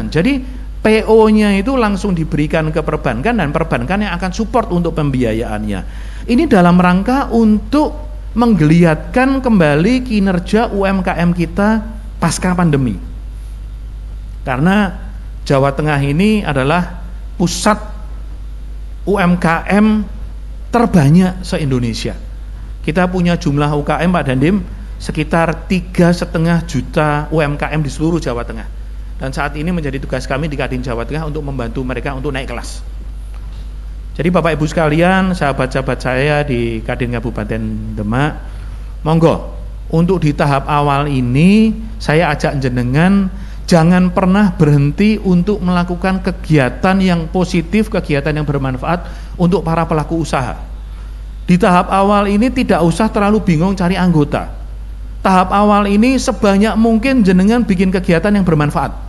Jadi PO-nya itu langsung diberikan ke perbankan dan perbankan yang akan support untuk pembiayaannya. Ini dalam rangka untuk menggeliatkan kembali kinerja UMKM kita pasca pandemi. Karena Jawa Tengah ini adalah pusat UMKM terbanyak se-Indonesia. Kita punya jumlah UKM, Pak Dandim, sekitar 3,5 juta UMKM di seluruh Jawa Tengah. Dan saat ini menjadi tugas kami di Kadin Jawa Tengah untuk membantu mereka untuk naik kelas. Jadi Bapak Ibu sekalian, sahabat-sahabat saya di Kadin Kabupaten Demak, monggo untuk di tahap awal ini saya ajak jenengan jangan pernah berhenti untuk melakukan kegiatan yang positif, kegiatan yang bermanfaat untuk para pelaku usaha. Di tahap awal ini tidak usah terlalu bingung cari anggota. Tahap awal ini sebanyak mungkin jenengan bikin kegiatan yang bermanfaat.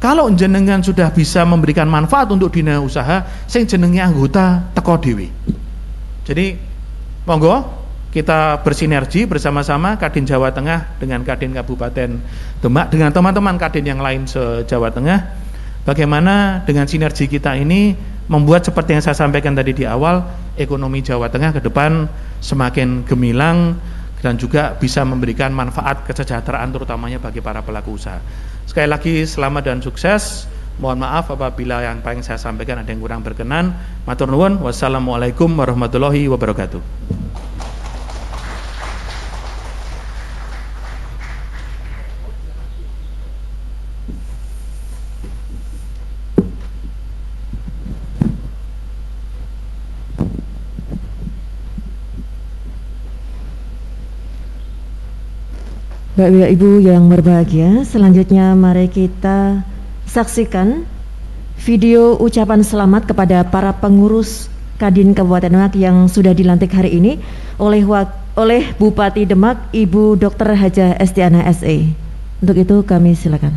Kalau jenengan sudah bisa memberikan manfaat untuk dunia usaha, sing jenenge anggota teko dhewe. Jadi monggo kita bersinergi bersama-sama Kadin Jawa Tengah dengan Kadin Kabupaten Demak dengan teman-teman Kadin yang lain se-Jawa Tengah. Bagaimana dengan sinergi kita ini membuat seperti yang saya sampaikan tadi di awal, ekonomi Jawa Tengah ke depan semakin gemilang dan juga bisa memberikan manfaat kesejahteraan terutamanya bagi para pelaku usaha. Sekali lagi selamat dan sukses. Mohon maaf apabila yang paling saya sampaikan ada yang kurang berkenan. Matur nuwun. Wassalamualaikum warahmatullahi wabarakatuh. Bapak Ibu yang berbahagia, selanjutnya mari kita saksikan video ucapan selamat kepada para pengurus Kadin Kabupaten Demak yang sudah dilantik hari ini oleh Bupati Demak, Ibu Dr. Hajah Estiana SE. Untuk itu kami silakan.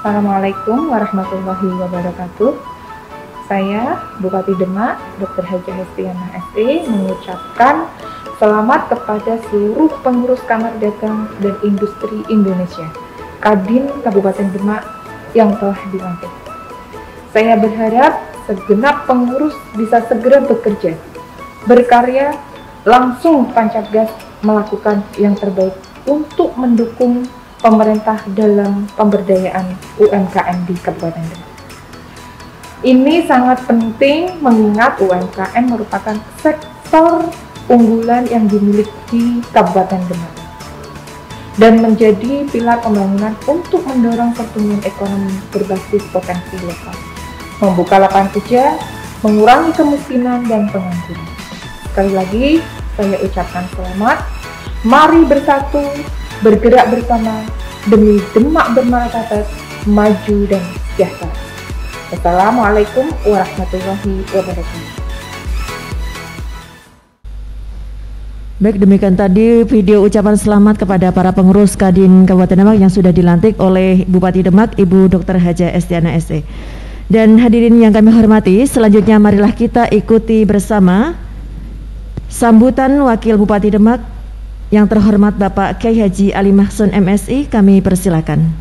Assalamualaikum warahmatullahi wabarakatuh. Saya Bupati Demak, Dr. Hajah Estiana SE mengucapkan selamat kepada seluruh pengurus Kamar Dagang dan Industri Indonesia, Kadin Kabupaten Demak yang telah dilantik. Saya berharap segenap pengurus bisa segera bekerja, berkarya, langsung tancap gas melakukan yang terbaik untuk mendukung pemerintah dalam pemberdayaan UMKM di Kabupaten Demak. Ini sangat penting mengingat UMKM merupakan sektor unggulan yang dimiliki Kabupaten Demak dan menjadi pilar pembangunan untuk mendorong pertumbuhan ekonomi berbasis potensi lokal, membuka lapangan kerja, mengurangi kemiskinan dan pengangguran. Sekali lagi saya ucapkan selamat. Mari bersatu, bergerak bersama demi Demak bermartabat, maju dan sejahtera. Assalamualaikum warahmatullahi wabarakatuh. Baik, demikian tadi video ucapan selamat kepada para pengurus Kadin Kabupaten Demak yang sudah dilantik oleh Bupati Demak, Ibu Dr. Hajah Estiana SE. Dan hadirin yang kami hormati, selanjutnya marilah kita ikuti bersama sambutan Wakil Bupati Demak yang terhormat Bapak Kyai Haji Ali Mahsun MSI. Kami persilakan.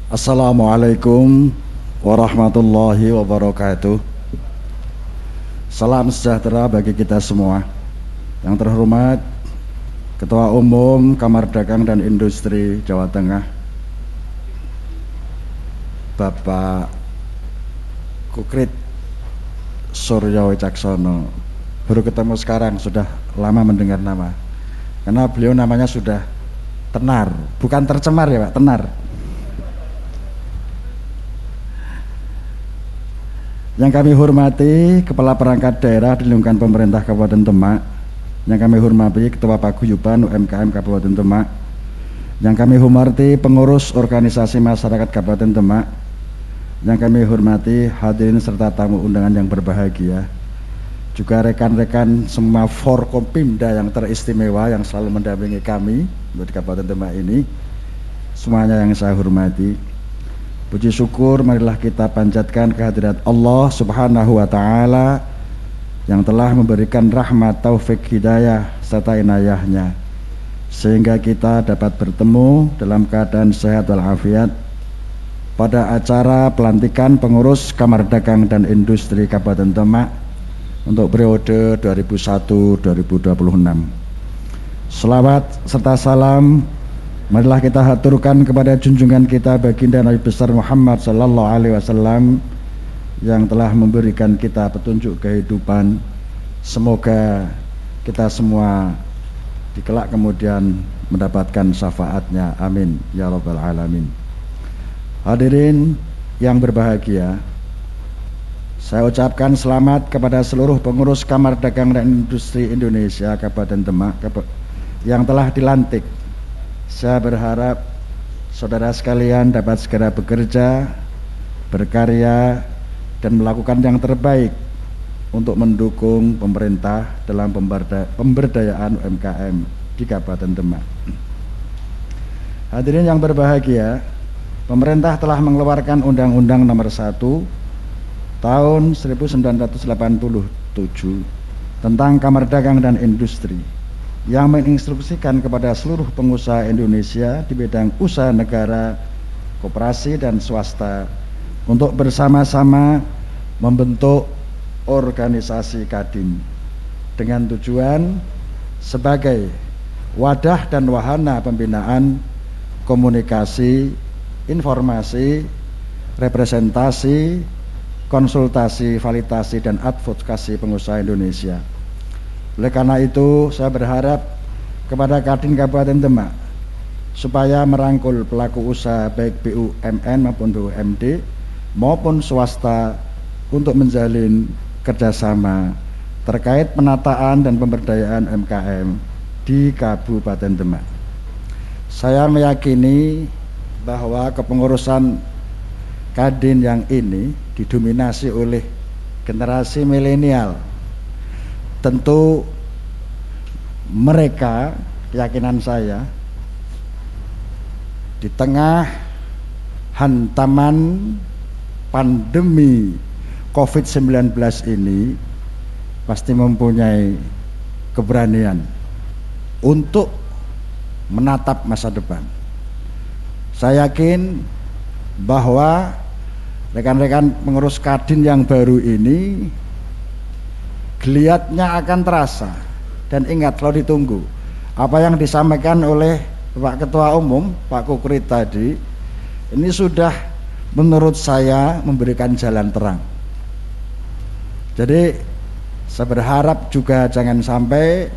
Assalamualaikum warahmatullahi wabarakatuh. Salam sejahtera bagi kita semua. Yang terhormat Ketua Umum Kamar Dagang dan Industri Jawa Tengah, Bapak Kukrit Suryo Wicaksono. Baru ketemu sekarang, sudah lama mendengar nama. Karena beliau namanya sudah tenar, bukan tercemar ya Pak, tenar. Yang kami hormati Kepala Perangkat Daerah di lingkungan pemerintah Kabupaten Demak, yang kami hormati Ketua Paguyuban UMKM Kabupaten Demak, yang kami hormati pengurus organisasi masyarakat Kabupaten Demak, yang kami hormati hadirin serta tamu undangan yang berbahagia, juga rekan-rekan semua Forkompimda yang teristimewa yang selalu mendampingi kami di Kabupaten Demak ini, semuanya yang saya hormati. Puji syukur marilah kita panjatkan kehadirat Allah Subhanahu wa Ta'ala yang telah memberikan rahmat, taufik, hidayah serta inayahnya sehingga kita dapat bertemu dalam keadaan sehat walafiat pada acara pelantikan pengurus Kamar Dagang dan Industri Kabupaten Demak untuk periode 2001-2026. Selawat serta salam marilah kita haturkan kepada junjungan kita baginda Nabi besar Muhammad sallallahu alaihi wasallam yang telah memberikan kita petunjuk kehidupan. Semoga kita semua di kelak kemudian mendapatkan syafaatnya. Amin ya rabbal alamin. Hadirin yang berbahagia, saya ucapkan selamat kepada seluruh pengurus Kamar Dagang dan Industri Indonesia Kabupaten Demak yang telah dilantik. Saya berharap saudara sekalian dapat segera bekerja, berkarya, dan melakukan yang terbaik untuk mendukung pemerintah dalam pemberdayaan UMKM di Kabupaten Demak. Hadirin yang berbahagia, pemerintah telah mengeluarkan Undang-Undang Nomor 1 Tahun 1987 tentang Kamar Dagang dan Industri yang menginstruksikan kepada seluruh pengusaha Indonesia di bidang usaha negara, koperasi dan swasta untuk bersama-sama membentuk organisasi Kadin dengan tujuan sebagai wadah dan wahana pembinaan, komunikasi, informasi, representasi, konsultasi, validasi dan advokasi pengusaha Indonesia. Oleh karena itu, saya berharap kepada Kadin Kabupaten Demak supaya merangkul pelaku usaha baik BUMN maupun BUMD maupun swasta untuk menjalin kerjasama terkait penataan dan pemberdayaan UMKM di Kabupaten Demak. Saya meyakini bahwa kepengurusan Kadin yang ini didominasi oleh generasi milenial. Tentu mereka, keyakinan saya, di tengah hantaman pandemi COVID-19 ini pasti mempunyai keberanian untuk menatap masa depan. Saya yakin bahwa rekan-rekan pengurus Kadin yang baru ini geliatnya akan terasa. Dan ingat, kalau ditunggu apa yang disampaikan oleh Pak Ketua Umum Pak Kukrit tadi, ini sudah menurut saya memberikan jalan terang. Jadi saya berharap juga jangan sampai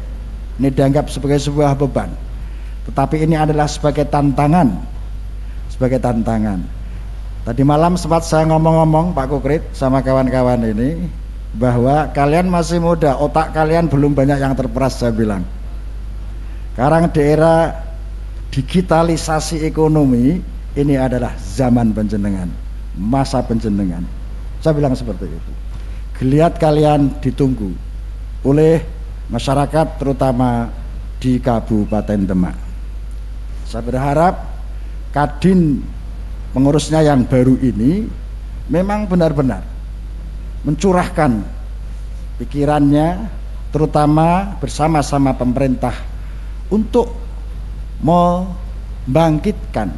ini dianggap sebagai sebuah beban, tetapi ini adalah sebagai tantangan. Sebagai tantangan. Tadi malam sempat saya ngomong-ngomong Pak Kukrit sama kawan-kawan ini, bahwa kalian masih muda, otak kalian belum banyak yang terperas. Saya bilang sekarang di era digitalisasi ekonomi ini adalah zaman penjenengan, masa penjenengan. Saya bilang seperti itu. Geliat kalian ditunggu oleh masyarakat terutama di Kabupaten Demak. Saya berharap Kadin pengurusnya yang baru ini memang benar-benar mencurahkan pikirannya terutama bersama-sama pemerintah untuk membangkitkan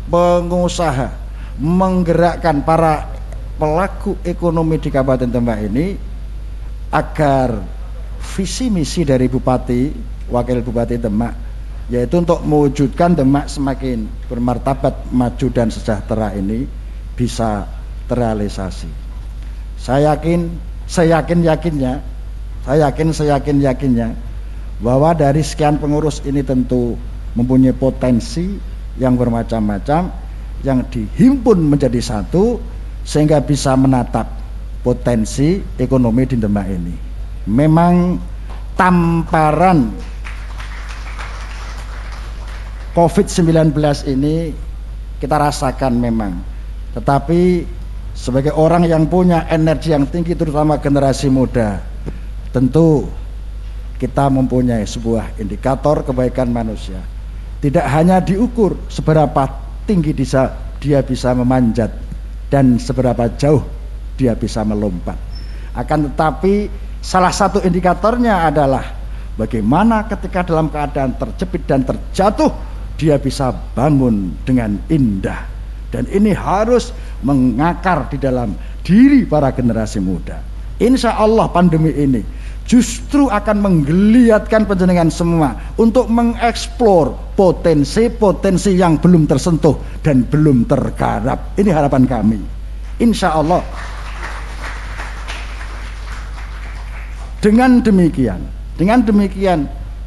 pengusaha, menggerakkan para pelaku ekonomi di Kabupaten Demak ini agar visi misi dari Bupati, Wakil Bupati Demak, yaitu untuk mewujudkan Demak semakin bermartabat, maju dan sejahtera ini bisa terrealisasi. Saya yakin bahwa dari sekian pengurus ini tentu mempunyai potensi yang bermacam-macam yang dihimpun menjadi satu sehingga bisa menatap potensi ekonomi di Demak ini. Memang tamparan COVID-19 ini kita rasakan memang, tetapi sebagai orang yang punya energi yang tinggi, terutama generasi muda, tentu kita mempunyai sebuah indikator kebaikan manusia. Tidak hanya diukur seberapa tinggi dia bisa memanjat dan seberapa jauh dia bisa melompat. Akan tetapi salah satu indikatornya adalah bagaimana ketika dalam keadaan terjepit dan terjatuh dia bisa bangun dengan indah. Dan ini harus mengakar di dalam diri para generasi muda. Insya Allah pandemi ini justru akan menggeliatkan panjenengan semua untuk mengeksplor potensi-potensi yang belum tersentuh dan belum tergarap. Ini harapan kami. Insya Allah. Dengan demikian,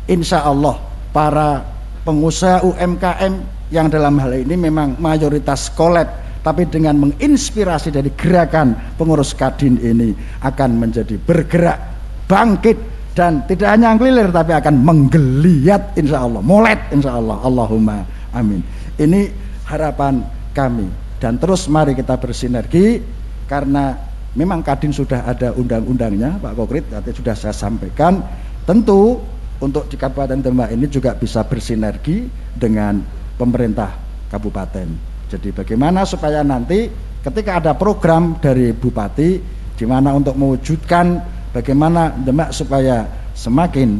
insya Allah para pengusaha UMKM yang dalam hal ini memang mayoritas kolab, tapi dengan menginspirasi dari gerakan pengurus Kadin ini akan menjadi bergerak, bangkit, dan tidak hanya ngelilir tapi akan menggeliat insya Allah, molet insya Allah. Allahumma amin. Ini harapan kami, dan terus mari kita bersinergi karena memang Kadin sudah ada undang-undangnya, Pak Kokrit tadi sudah saya sampaikan. Tentu untuk di Kabupaten Demak ini juga bisa bersinergi dengan pemerintah kabupaten. Jadi bagaimana supaya nanti ketika ada program dari Bupati di mana untuk mewujudkan bagaimana Demak supaya semakin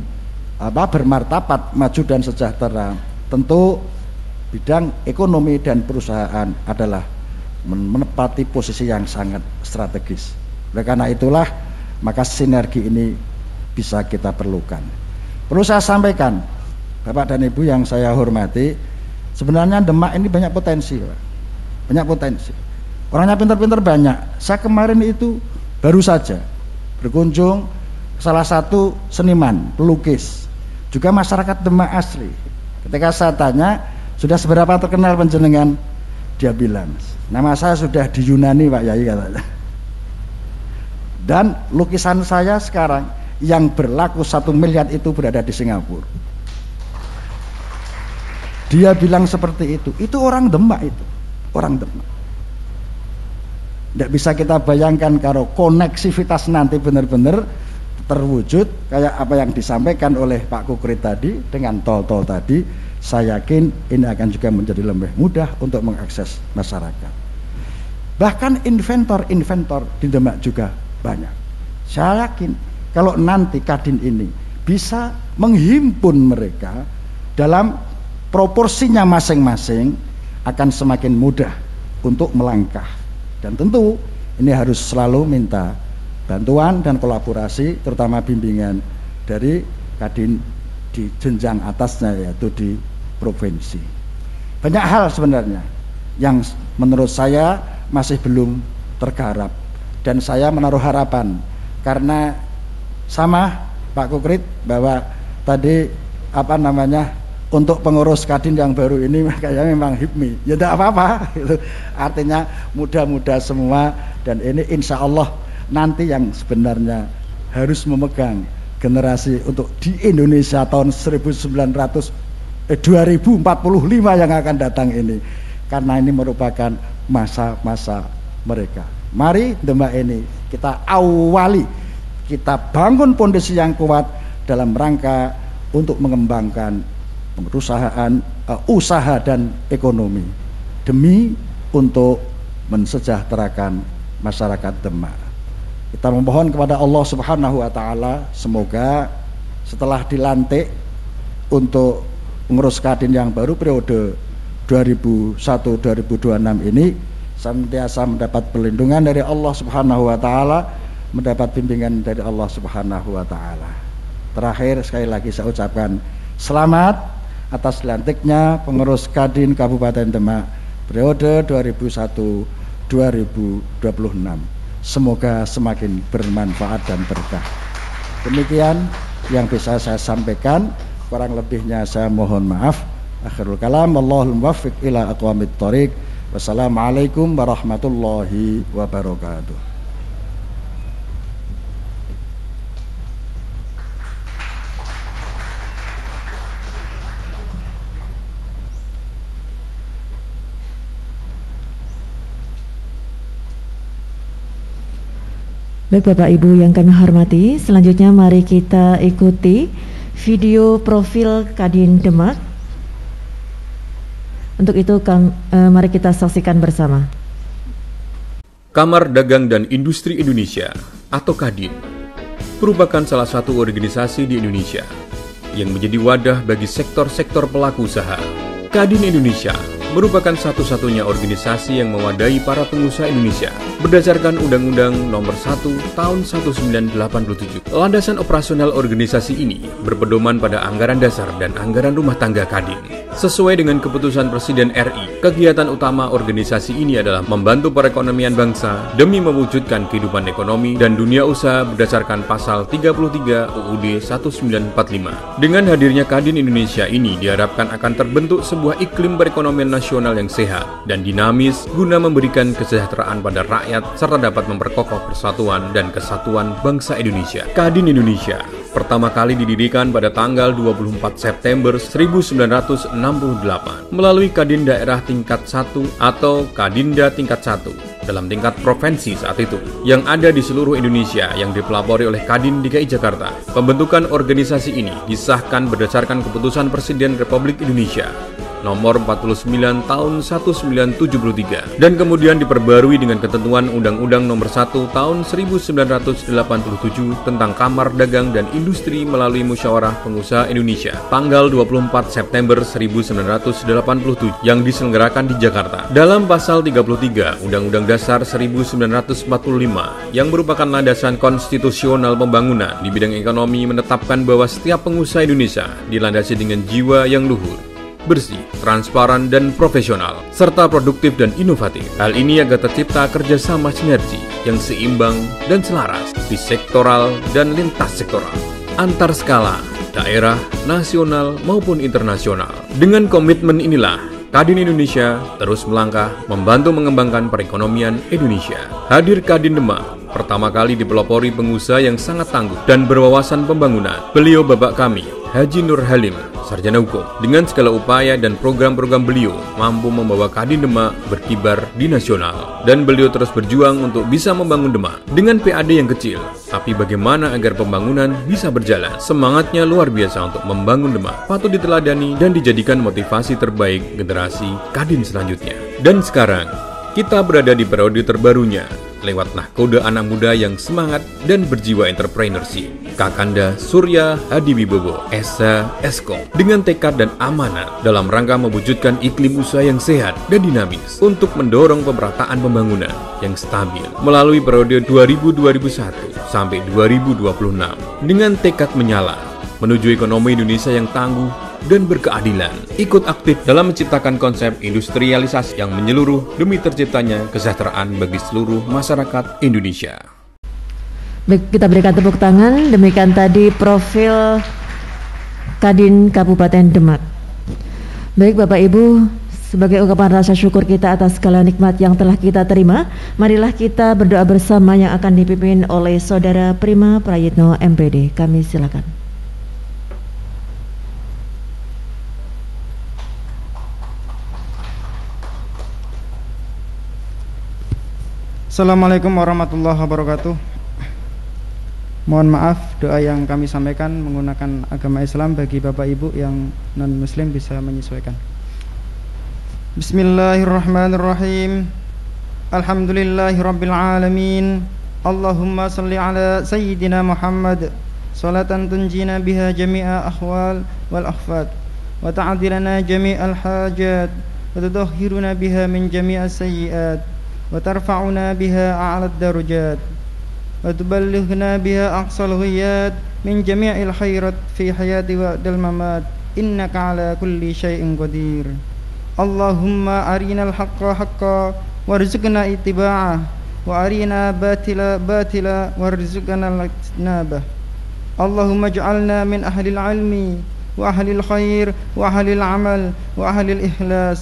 bermartabat, maju dan sejahtera, tentu bidang ekonomi dan perusahaan adalah menepati posisi yang sangat strategis. Oleh karena itulah maka sinergi ini bisa kita perlukan. Perlu saya sampaikan, Bapak dan Ibu yang saya hormati, sebenarnya Demak ini banyak potensi, Pak. Banyak potensi. Orangnya pintar-pintar banyak. Saya kemarin itu baru saja berkunjung salah satu seniman, pelukis, juga masyarakat Demak asli. Ketika saya tanya, sudah seberapa terkenal panjenengan? Dia bilang, nama saya sudah di Yunani, Pak Yai, katanya. Dan lukisan saya sekarang yang berlaku 1 miliar itu berada di Singapura. Dia bilang seperti itu. Itu orang Demak itu. Orang Demak. Tidak bisa kita bayangkan kalau koneksivitas nanti benar-benar terwujud kayak apa yang disampaikan oleh Pak Kukrit tadi dengan tol-tol tadi. Saya yakin ini akan juga menjadi lebih mudah untuk mengakses masyarakat. Bahkan inventor-inventor di Demak juga banyak. Saya yakin kalau nanti Kadin ini bisa menghimpun mereka dalam proporsinya masing-masing, akan semakin mudah untuk melangkah. Dan tentu ini harus selalu minta bantuan dan kolaborasi, terutama bimbingan dari Kadin di jenjang atasnya, yaitu di provinsi. Banyak hal sebenarnya yang menurut saya masih belum tergarap, dan saya menaruh harapan karena sama Pak Kukrit bahwa tadi untuk pengurus Kadin yang baru ini kayaknya memang HIPMI, ya tidak apa-apa gitu. Artinya muda-muda semua, dan ini insya Allah nanti yang sebenarnya harus memegang generasi untuk di Indonesia tahun 2045 yang akan datang ini, karena ini merupakan masa-masa mereka. Mari Demak ini kita awali, kita bangun fondasi yang kuat dalam rangka untuk mengembangkan perusahaan, usaha dan ekonomi demi untuk mensejahterakan masyarakat Demak. Kita memohon kepada Allah Subhanahu wa taala semoga setelah dilantik untuk pengurus Kadin yang baru periode 2001-2026 ini senantiasa mendapat perlindungan dari Allah Subhanahu wa taala, mendapat bimbingan dari Allah Subhanahu wa taala. Terakhir sekali lagi saya ucapkan selamat atas dilantiknya pengurus Kadin Kabupaten Demak periode 2001-2026. Semoga semakin bermanfaat dan berkah. Demikian yang bisa saya sampaikan, kurang lebihnya saya mohon maaf. Akhirul kalam, Allahul muwaffiq ila aqwamit thoriq. Wassalamualaikum warahmatullahi wabarakatuh. Baik Bapak Ibu yang kami hormati, selanjutnya mari kita ikuti video profil Kadin Demak. Untuk itu mari kita saksikan bersama. Kamar Dagang dan Industri Indonesia atau Kadin merupakan salah satu organisasi di Indonesia yang menjadi wadah bagi sektor-sektor pelaku usaha. Kadin Indonesia merupakan satu-satunya organisasi yang mewadahi para pengusaha Indonesia berdasarkan Undang-Undang Nomor 1 Tahun 1987. Landasan operasional organisasi ini berpedoman pada anggaran dasar dan anggaran rumah tangga Kadin. Sesuai dengan keputusan Presiden RI, kegiatan utama organisasi ini adalah membantu perekonomian bangsa demi mewujudkan kehidupan ekonomi dan dunia usaha berdasarkan Pasal 33 UUD 1945. Dengan hadirnya Kadin Indonesia ini diharapkan akan terbentuk sebuah iklim perekonomian nasional yang sehat dan dinamis guna memberikan kesejahteraan pada rakyat serta dapat memperkokoh persatuan dan kesatuan bangsa Indonesia. Kadin Indonesia pertama kali didirikan pada tanggal 24 September 1968 melalui Kadin Daerah Tingkat 1 atau Kadinda Tingkat 1 dalam tingkat provinsi saat itu yang ada di seluruh Indonesia yang dipelopori oleh Kadin DKI Jakarta. Pembentukan organisasi ini disahkan berdasarkan keputusan Presiden Republik Indonesia Nomor 49 Tahun 1973 dan kemudian diperbarui dengan ketentuan Undang-Undang Nomor 1 Tahun 1987 tentang Kamar Dagang dan Industri melalui Musyawarah Pengusaha Indonesia tanggal 24 September 1987 yang diselenggarakan di Jakarta. Dalam pasal 33 Undang-Undang Dasar 1945 yang merupakan landasan konstitusional pembangunan di bidang ekonomi menetapkan bahwa setiap pengusaha Indonesia dilandasi dengan jiwa yang luhur, bersih, transparan, dan profesional, serta produktif dan inovatif. Hal ini agar tercipta kerjasama sinergi yang seimbang dan selaras di sektoral dan lintas sektoral, antar skala, daerah, nasional, maupun internasional. Dengan komitmen inilah, Kadin Indonesia terus melangkah membantu mengembangkan perekonomian Indonesia. Hadir Kadin Demak pertama kali dipelopori pengusaha yang sangat tangguh dan berwawasan pembangunan. Beliau Bapak kami, Haji Nur Halim, sarjana hukum. Dengan segala upaya dan program-program beliau mampu membawa Kadin Demak berkibar di nasional. Dan beliau terus berjuang untuk bisa membangun Demak dengan PAD yang kecil. Tapi bagaimana agar pembangunan bisa berjalan? Semangatnya luar biasa untuk membangun Demak, patut diteladani dan dijadikan motivasi terbaik generasi Kadin selanjutnya. Dan sekarang, kita berada di periode terbarunya lewat nahkoda anak muda yang semangat dan berjiwa entrepreneurship. Kakanda Surya Hadiwibowo, SH Eskom, dengan tekad dan amanat dalam rangka mewujudkan iklim usaha yang sehat dan dinamis untuk mendorong pemerataan pembangunan yang stabil melalui periode 2000-2001 sampai 2026 dengan tekad menyala menuju ekonomi Indonesia yang tangguh dan berkeadilan. Ikut aktif dalam menciptakan konsep industrialisasi yang menyeluruh demi terciptanya kesejahteraan bagi seluruh masyarakat Indonesia. Baik, kita berikan tepuk tangan. Demikian tadi profil Kadin Kabupaten Demak. Baik Bapak Ibu, sebagai ungkapan rasa syukur kita atas segala nikmat yang telah kita terima, marilah kita berdoa bersama yang akan dipimpin oleh Saudara Prima Prayitno MPD. Kami silakan. Assalamualaikum warahmatullahi wabarakatuh. Mohon maaf, doa yang kami sampaikan menggunakan agama Islam, bagi Bapak Ibu yang non-muslim bisa menyesuaikan. Bismillahirrahmanirrahim. Alhamdulillahirabbil alamin. Allahumma salli ala sayyidina Muhammad salatan tunjina biha jami'a ahwal wal akhfad wa ta'dilana jami'al hajat wa tudahhiruna biha min jami'as sayyi'at وترفعنا بها أعلى الدرجات وتبلغنا بها أقصى الغيات من جميع الخيرات في حياة وبعد الممات إنك على كل شيء قدير. اللهم أرنا الحق حقا وارزقنا اتباعه وأرنا باطلا باطلا وارزقنا اجتنابه. اللهم اجعلنا من أهل العلم وأهل الخير وأهل العمل وأهل الإخلاص.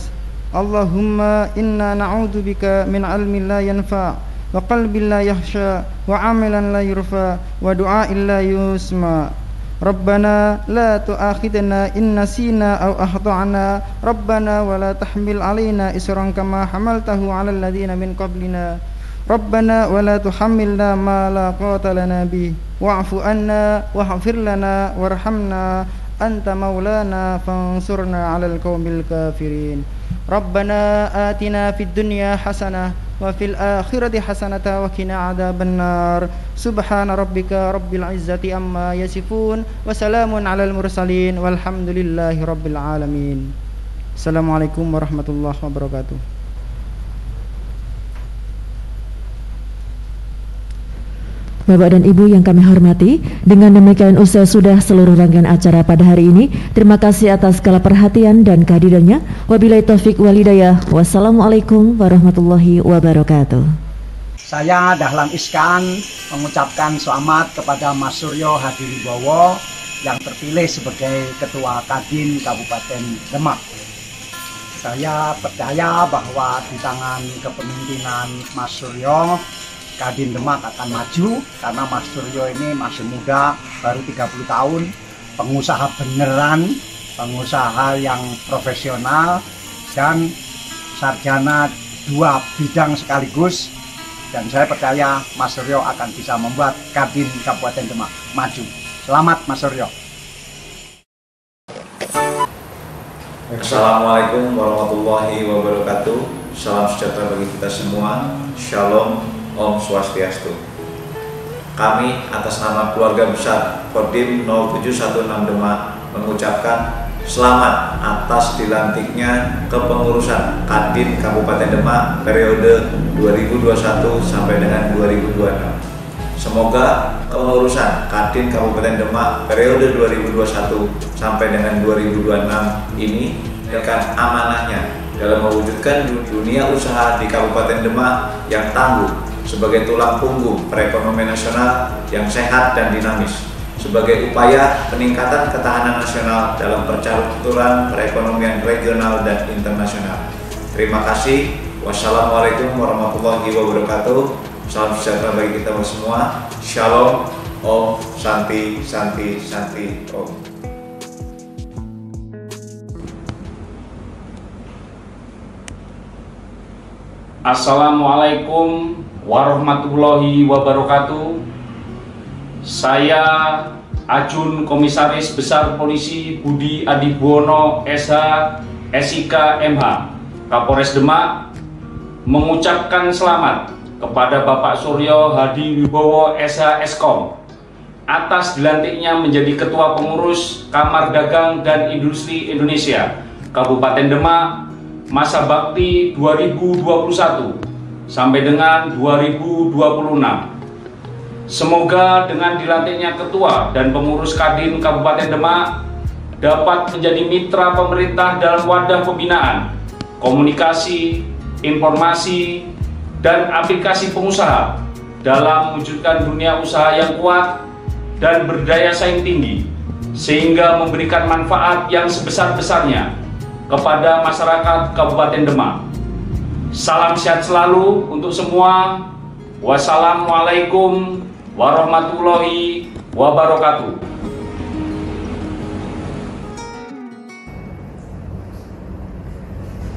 اللهم إنا نعوذ بك من علم لا ينفع وقلب لا يخشى وعمل لا يرفع ودعاء لا يسمع. ربنا لا تؤاخذنا إن نسينا أو أخطأنا ربنا ولا تحمل علينا إصرا كما حملته على الذين من قبلنا ربنا ولا تحملنا ما لا طاقة لنا به واعف عنا واغفر لنا وارحمنا أنت مولانا فانصرنا على القوم الكافرين. ربنا آتنا في الدنيا حسنة وفي الآخرة حسنة وقنا عذاب النار. سبحان ربك رب العزة عما يصفون وسلام على المرسلين والحمد لله رب العالمين. Assalamualaikum warahmatullahi wabarakatuh. Bapak dan Ibu yang kami hormati, dengan demikian usai sudah seluruh rangkaian acara pada hari ini. Terima kasih atas segala perhatian dan kehadirannya. Wabillahi taufik wal hidayah. Wassalamualaikum warahmatullahi wabarakatuh. Saya Dahlan Iskan mengucapkan selamat kepada Mas Suryo Hadiwibowo yang terpilih sebagai Ketua Kadin Kabupaten Demak. Saya percaya bahwa di tangan kepemimpinan Mas Suryo, Kadin Demak akan maju karena Mas Suryo ini masih muda, baru 30 tahun, pengusaha beneran, pengusaha yang profesional dan sarjana 2 bidang sekaligus, dan saya percaya Mas Suryo akan bisa membuat Kadin Kabupaten Demak maju. Selamat Mas Suryo. Assalamualaikum warahmatullahi wabarakatuh. Salam sejahtera bagi kita semua. Shalom. Om Swastiastu. Kami atas nama keluarga besar Kodim 0716 Demak mengucapkan selamat atas dilantiknya kepengurusan Kadin Kabupaten Demak periode 2021 sampai dengan 2026. Semoga kepengurusan Kadin Kabupaten Demak periode 2021 sampai dengan 2026 ini dengan amanahnya dalam mewujudkan dunia usaha di Kabupaten Demak yang tangguh sebagai tulang punggung perekonomian nasional yang sehat dan dinamis, sebagai upaya peningkatan ketahanan nasional dalam percaturan perekonomian regional dan internasional. Terima kasih. Wassalamualaikum warahmatullahi wabarakatuh. Salam sejahtera bagi kita semua. Shalom. Om Santi Santi Santi Om. Assalamualaikum warahmatullahi wabarakatuh. Saya Ajun Komisaris Besar Polisi Budi Adibuwono SH SIK MH Kapolres Demak mengucapkan selamat kepada Bapak Suryo Hadiwibowo SH Eskom atas dilantiknya menjadi Ketua Pengurus Kamar Dagang dan Industri Indonesia Kabupaten Demak masa bakti 2021 sampai dengan 2026. Semoga dengan dilantiknya Ketua dan Pengurus Kadin Kabupaten Demak dapat menjadi mitra pemerintah dalam wadah pembinaan, komunikasi, informasi, dan aplikasi pengusaha dalam mewujudkan dunia usaha yang kuat dan berdaya saing tinggi, sehingga memberikan manfaat yang sebesar-besarnya kepada masyarakat Kabupaten Demak. Salam sehat selalu untuk semua. Wassalamualaikum warahmatullahi wabarakatuh.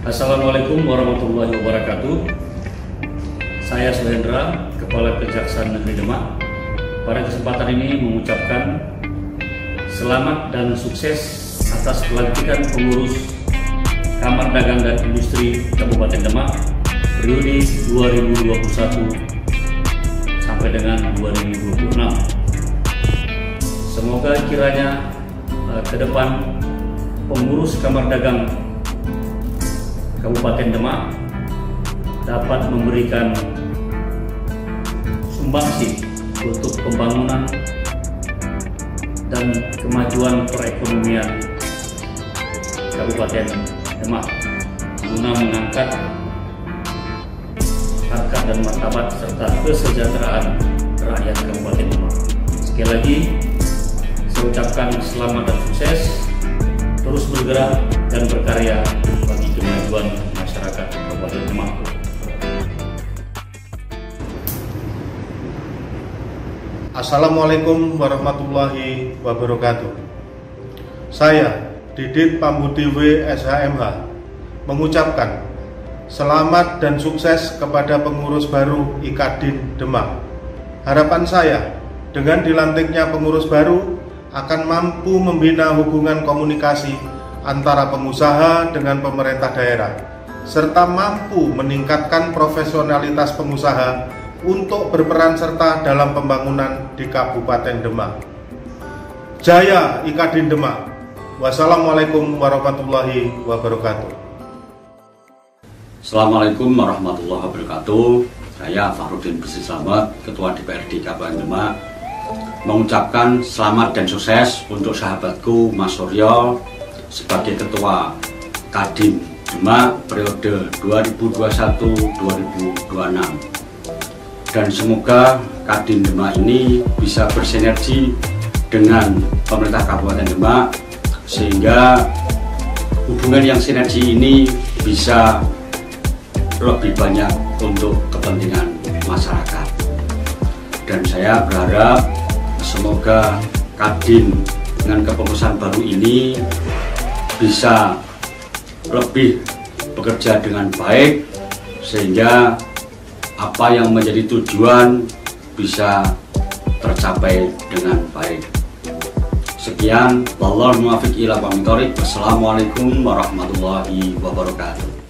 Assalamualaikum warahmatullahi wabarakatuh. Saya Suhendra, Kepala Kejaksaan Negeri Demak. Pada kesempatan ini mengucapkan selamat dan sukses atas pelantikan pengurus Kamar Dagang dan Industri Kabupaten Demak periode 2021 sampai dengan 2026. Semoga kiranya ke depan pengurus Kamar Dagang Kabupaten Demak dapat memberikan sumbangsi untuk pembangunan dan kemajuan perekonomian Kabupaten Demak guna mengangkat harkat dan martabat serta kesejahteraan rakyat Kabupaten Demak. Sekali lagi, saya ucapkan selamat dan sukses, terus bergerak dan berkarya bagi kemajuan masyarakat Kabupaten Demak. Assalamualaikum warahmatullahi wabarakatuh. Saya, Didit Pambudi SHMH, mengucapkan selamat dan sukses kepada pengurus baru IKADIN Demak. Harapan saya, dengan dilantiknya pengurus baru, akan mampu membina hubungan komunikasi antara pengusaha dengan pemerintah daerah, serta mampu meningkatkan profesionalitas pengusaha untuk berperan serta dalam pembangunan di Kabupaten Demak. Jaya IKADIN Demak. Wassalamualaikum warahmatullahi wabarakatuh. Assalamualaikum warahmatullahi wabarakatuh. Saya Fahrudin Bersih Slamet, Ketua DPRD Kabupaten Demak, mengucapkan selamat dan sukses untuk sahabatku Mas Suryo sebagai Ketua Kadin Demak periode 2021-2026. Dan semoga Kadin Demak ini bisa bersinergi dengan pemerintah Kabupaten Demak sehingga hubungan yang sinergi ini bisa lebih banyak untuk kepentingan masyarakat. Dan saya berharap semoga Kadin dengan kepengurusan baru ini bisa lebih bekerja dengan baik sehingga apa yang menjadi tujuan bisa tercapai dengan baik. Sekian, wallahu muwaffiq ila aqwamit thoriq. Wassalamualaikum warahmatullahi wabarakatuh.